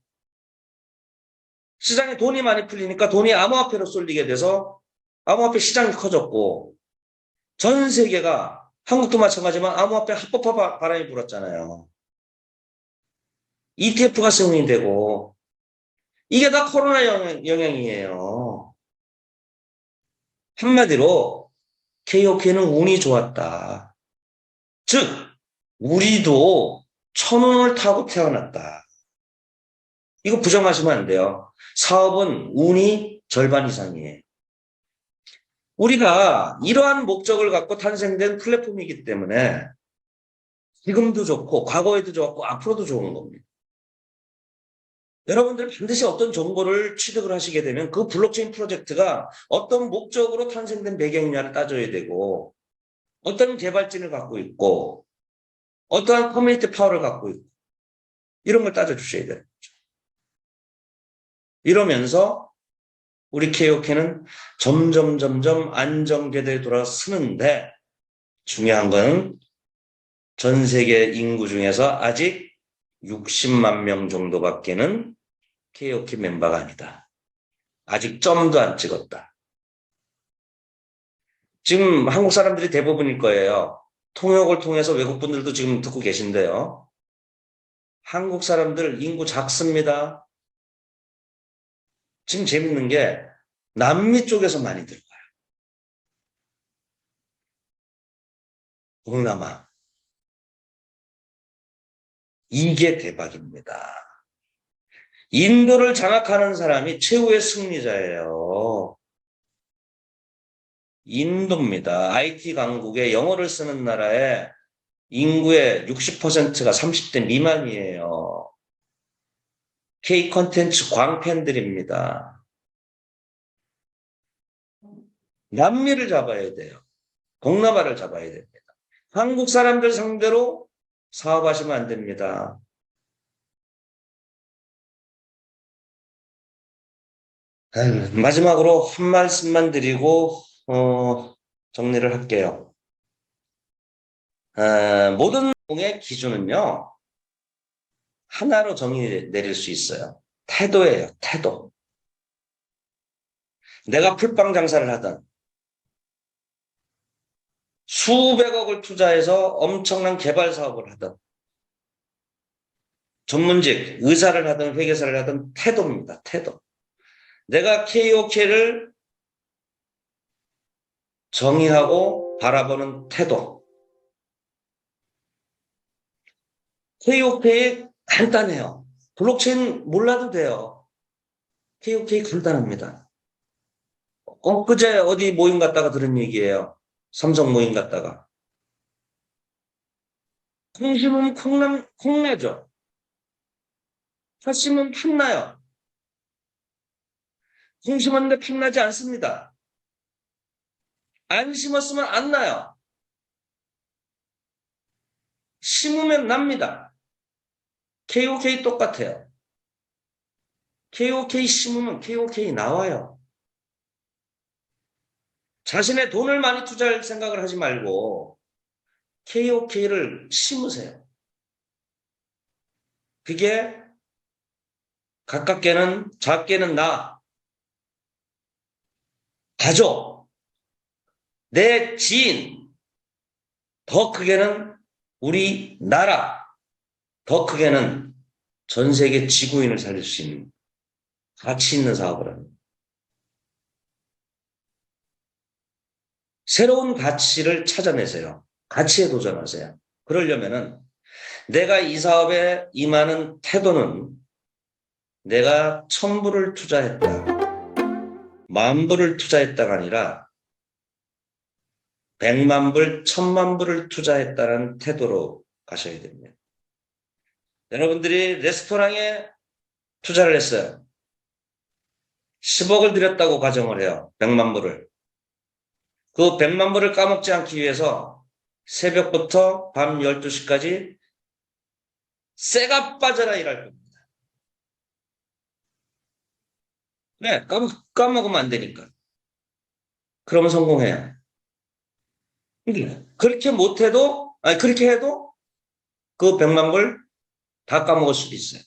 시장에 돈이 많이 풀리니까 돈이 암호화폐로 쏠리게 돼서 암호화폐 시장이 커졌고, 전 세계가 한국도 마찬가지지만 암호화폐 합법화 바람이 불었잖아요. ETF가 승인이 되고 이게 다 코로나 영향이에요. 한마디로 KOK는 운이 좋았다. 즉 우리도 천운을 타고 태어났다. 이거 부정하시면 안 돼요. 사업은 운이 절반 이상이에요. 우리가 이러한 목적을 갖고 탄생된 플랫폼이기 때문에 지금도 좋고 과거에도 좋았고 앞으로도 좋은 겁니다. 여러분들 반드시 어떤 정보를 취득을 하시게 되면 그 블록체인 프로젝트가 어떤 목적으로 탄생된 배경이냐를 따져야 되고 어떤 개발진을 갖고 있고 어떠한 커뮤니티 파워를 갖고 있고 이런 걸 따져주셔야 돼요. 이러면서 우리 KOK는 점점 안정궤도에 돌아서는데 중요한 건 전 세계 인구 중에서 아직 60만 명 정도밖에는 KOK 멤버가 아니다. 아직 점도 안 찍었다. 지금 한국 사람들이 대부분일 거예요. 통역을 통해서 외국 분들도 지금 듣고 계신데요. 한국 사람들 인구 작습니다. 지금 재밌는 게 남미 쪽에서 많이 들어가요. 동남아. 이게 대박입니다. 인도를 장악하는 사람이 최후의 승리자예요. 인도입니다. IT 강국에 영어를 쓰는 나라에 인구의 60%가 30대 미만이에요. K 콘텐츠 광팬들입니다. 남미를 잡아야 돼요. 동남아를 잡아야 됩니다. 한국 사람들 상대로 사업하시면 안 됩니다. 마지막으로 한 말씀만 드리고 정리를 할게요. 모든 공의 기준은요. 하나로 정의 내릴 수 있어요. 태도예요. 태도. 내가 풀빵 장사를 하든 수백억을 투자해서 엄청난 개발 사업을 하든 전문직, 의사를 하든 회계사를 하든 태도입니다. 태도. 내가 KOK를 정의하고 바라보는 태도. KOK 간단해요. 블록체인 몰라도 돼요. KOK 간단합니다. 그제 어디 모임 갔다가 들은 얘기예요. 삼성 모임 갔다가. 콩 심으면 콩나죠. 팥 심으면 팥나요. 콩 심었는데 팥나지 않습니다. 안 심었으면 안 나요. 심으면 납니다. KOK 똑같아요. KOK 심으면 KOK 나와요. 자신의 돈을 많이 투자할 생각을 하지 말고 KOK를 심으세요. 그게 가깝게는 작게는 나, 가족, 내 지인, 더 크게는 우리 나라, 더 크게는 전 세계 지구인을 살릴 수 있는 가치 있는 사업을 합니다. 새로운 가치를 찾아내세요. 가치에 도전하세요. 그러려면은 내가 이 사업에 임하는 태도는 내가 1,000불을 투자했다, 10,000불을 투자했다가 아니라 100만 불, 1,000만 불을 투자했다는 태도로 가셔야 됩니다. 여러분들이 레스토랑에 투자를 했어요. 10억을 들였다고 가정을 해요. 100만 불을. 그 100만 불을 까먹지 않기 위해서 새벽부터 밤 12시까지 쇠가 빠져라 일할 겁니다. 네, 까먹으면 안 되니까. 그러면 성공해요. 그렇게 못해도, 아니, 그렇게 해도 그 100만 불 다 까먹을 수도 있어요.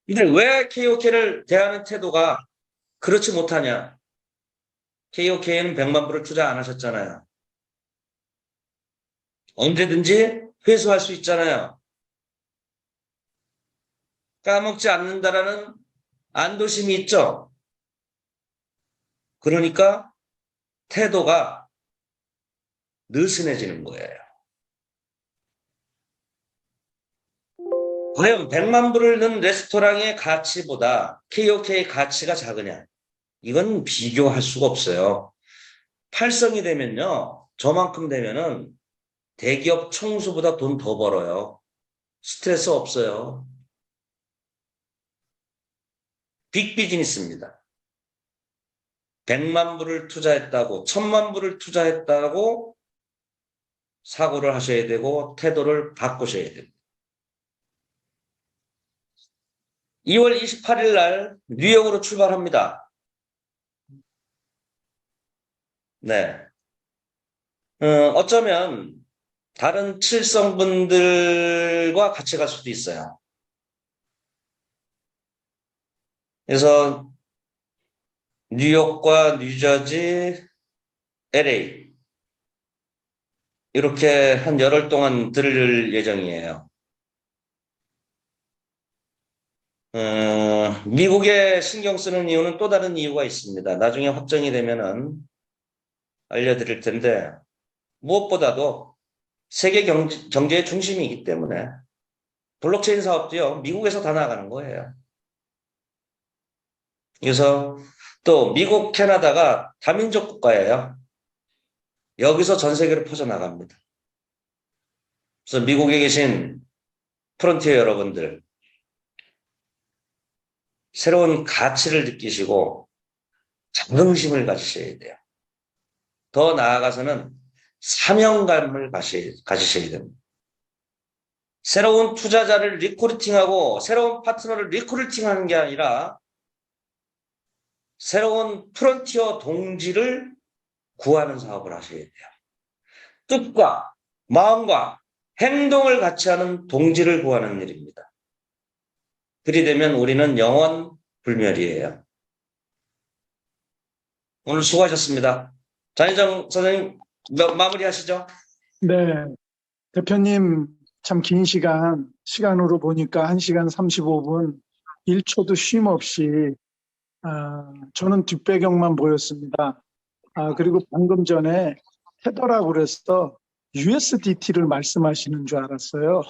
근데 왜 KOK를 대하는 태도가 그렇지 못하냐? KOK에는 100만 불을 투자 안 하셨잖아요. 언제든지 회수할 수 있잖아요. 까먹지 않는다라는 안도심이 있죠. 그러니까 태도가 느슨해지는 거예요. 과연 100만 불을 넣은 레스토랑의 가치보다 KOK의 가치가 작으냐? 이건 비교할 수가 없어요. 8성이 되면요, 저만큼 되면은 대기업 총수보다 돈 더 벌어요. 스트레스 없어요. 빅비즈니스입니다. 100만 불을 투자했다고, 1,000만 불을 투자했다고 사고를 하셔야 되고 태도를 바꾸셔야 됩니다. 2월 28일 날 뉴욕으로 출발합니다. 네. 어쩌면 다른 7성분들과 같이 갈 수도 있어요. 그래서 뉴욕과 뉴저지, LA 이렇게 한 열흘 동안 들을 예정이에요. 미국에 신경 쓰는 이유는 또 다른 이유가 있습니다. 나중에 확정이 되면은 알려드릴 텐데, 무엇보다도 세계 경제의 중심이기 때문에 블록체인 사업도요, 미국에서 다 나가는 거예요. 그래서 또 미국, 캐나다가 다민족 국가예요. 여기서 전 세계로 퍼져나갑니다. 그래서 미국에 계신 프론티어 여러분들, 새로운 가치를 느끼시고 자긍심을 가지셔야 돼요. 더 나아가서는 사명감을 가지셔야 됩니다. 새로운 투자자를 리크루팅하고 새로운 파트너를 리크루팅하는 게 아니라 새로운 프론티어 동지를 구하는 사업을 하셔야 돼요. 뜻과 마음과 행동을 같이 하는 동지를 구하는 일입니다. 그리되면 우리는 영원 불멸이에요. 오늘 수고하셨습니다. 장희정 선생님 마무리하시죠. 네, 대표님 참 긴 시간으로 보니까 1시간 35분 1초도 쉼 없이 저는 뒷배경만 보였습니다. 그리고 방금 전에 테더라고 그래서 USDT를 말씀하시는 줄 알았어요.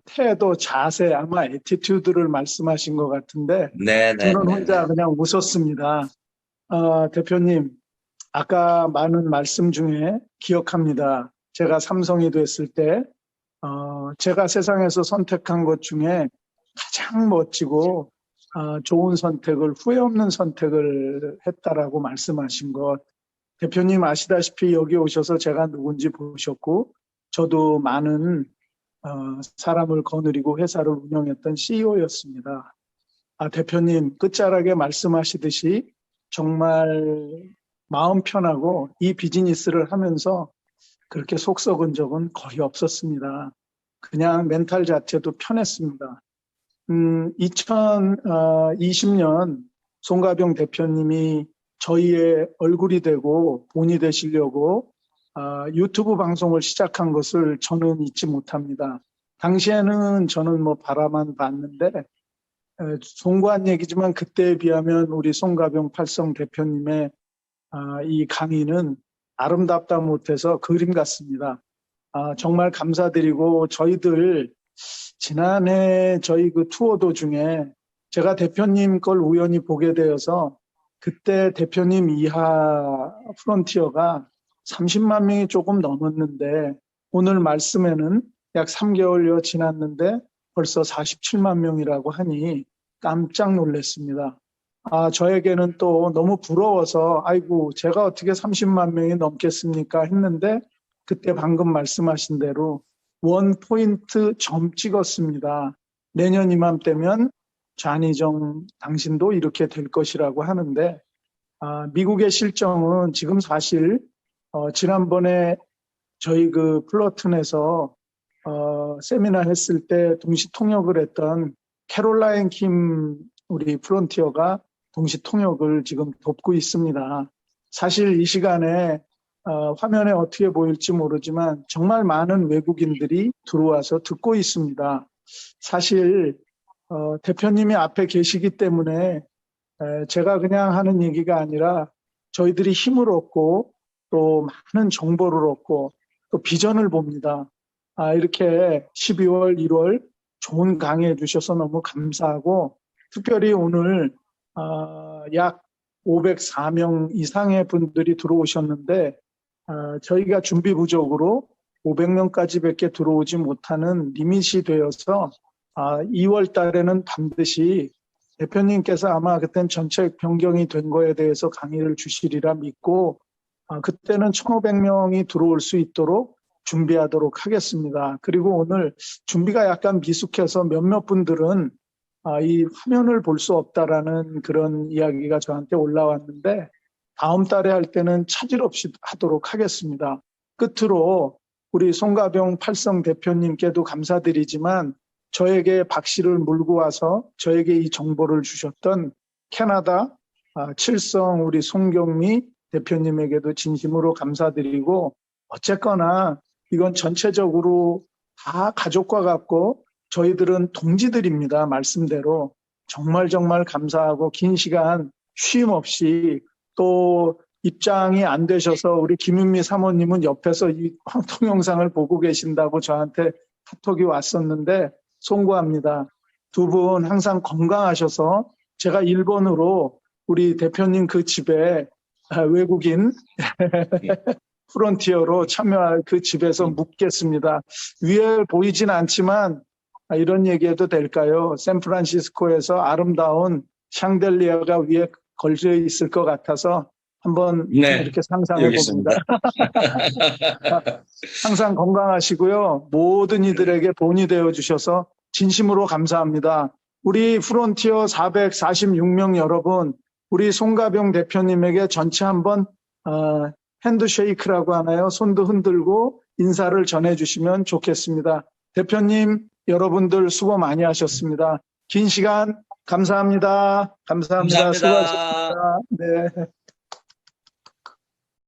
태도, 자세, 아마 애티튜드를 말씀하신 것 같은데 저는 혼자 그냥 웃었습니다. 대표님, 아까 많은 말씀 중에 기억합니다. 제가 삼성이 됐을 때 제가 세상에서 선택한 것 중에 가장 멋지고 좋은 선택을, 후회 없는 선택을 했다라고 말씀하신 것. 대표님 아시다시피 여기 오셔서 제가 누군지 보셨고 저도 많은 사람을 거느리고 회사를 운영했던 CEO였습니다. 대표님, 끝자락에 말씀하시듯이 정말 마음 편하고 이 비즈니스를 하면서 그렇게 속 썩은 적은 거의 없었습니다. 그냥 멘탈 자체도 편했습니다. 2020년 송가병 대표님이 저희의 얼굴이 되고 본이 되시려고 유튜브 방송을 시작한 것을 저는 잊지 못합니다. 당시에는 저는 뭐 바라만 봤는데 송구한 얘기지만 그때에 비하면 우리 송가병 팔성 대표님의 이 강의는 아름답다 못해서 그림 같습니다. 정말 감사드리고 저희들 지난해 저희 그 투어 도중에 제가 대표님 걸 우연히 보게 되어서 그때 대표님 이하 프론티어가 30만 명이 조금 넘었는데 오늘 말씀에는 약 3개월여 지났는데 벌써 47만 명이라고 하니 깜짝 놀랐습니다. 저에게는 또 너무 부러워서 아이고 제가 어떻게 30만 명이 넘겠습니까 했는데 그때 방금 말씀하신 대로 원 포인트 점 찍었습니다. 내년 이맘때면 좌니정 당신도 이렇게 될 것이라고 하는데 미국의 실정은 지금 사실 지난번에 저희 그 플러튼에서 세미나 했을 때 동시 통역을 했던 캐롤라인 킴 우리 프론티어가 동시 통역을 지금 돕고 있습니다. 사실 이 시간에 화면에 어떻게 보일지 모르지만 정말 많은 외국인들이 들어와서 듣고 있습니다. 사실 대표님이 앞에 계시기 때문에 제가 그냥 하는 얘기가 아니라 저희들이 힘을 얻고 또 많은 정보를 얻고 또 비전을 봅니다. 이렇게 12월, 1월 좋은 강의해 주셔서 너무 감사하고 특별히 오늘 약 504명 이상의 분들이 들어오셨는데 저희가 준비 부족으로 500명까지밖에 들어오지 못하는 리밋이 되어서 2월 달에는 반드시 대표님께서 아마 그땐 정책 변경이 된 거에 대해서 강의를 주시리라 믿고 그때는 1,500명이 들어올 수 있도록 준비하도록 하겠습니다. 그리고 오늘 준비가 약간 미숙해서 몇몇 분들은 이 화면을 볼 수 없다라는 그런 이야기가 저한테 올라왔는데 다음 달에 할 때는 차질 없이 하도록 하겠습니다. 끝으로 우리 송가병 팔성 대표님께도 감사드리지만 저에게 박씨를 물고 와서 저에게 이 정보를 주셨던 캐나다 칠성 우리 송경미 대표님에게도 진심으로 감사드리고 어쨌거나 이건 전체적으로 다 가족과 같고 저희들은 동지들입니다. 말씀대로 정말 감사하고 긴 시간 쉼 없이 또 입장이 안 되셔서 우리 김윤미 사모님은 옆에서 이 동영상을 보고 계신다고 저한테 카톡이 왔었는데 송구합니다. 두 분 항상 건강하셔서 제가 일본으로 우리 대표님 그 집에 외국인 프론티어로 참여할 그 집에서 묵겠습니다. 위에 보이진 않지만 이런 얘기해도 될까요? 샌프란시스코에서 아름다운 샹들리아가 위에 걸려 있을 것 같아서 한번 이렇게 상상해 봅니다. 항상 건강하시고요. 모든 이들에게 본이 되어 주셔서 진심으로 감사합니다. 우리 프론티어 446명 여러분, 우리 송가병 대표님에게 전체 한번 핸드쉐이크라고 하나요? 손도 흔들고 인사를 전해주시면 좋겠습니다. 대표님, 여러분들 수고 많이 하셨습니다. 긴 시간 감사합니다. 감사합니다. 수고하셨습니다. 네.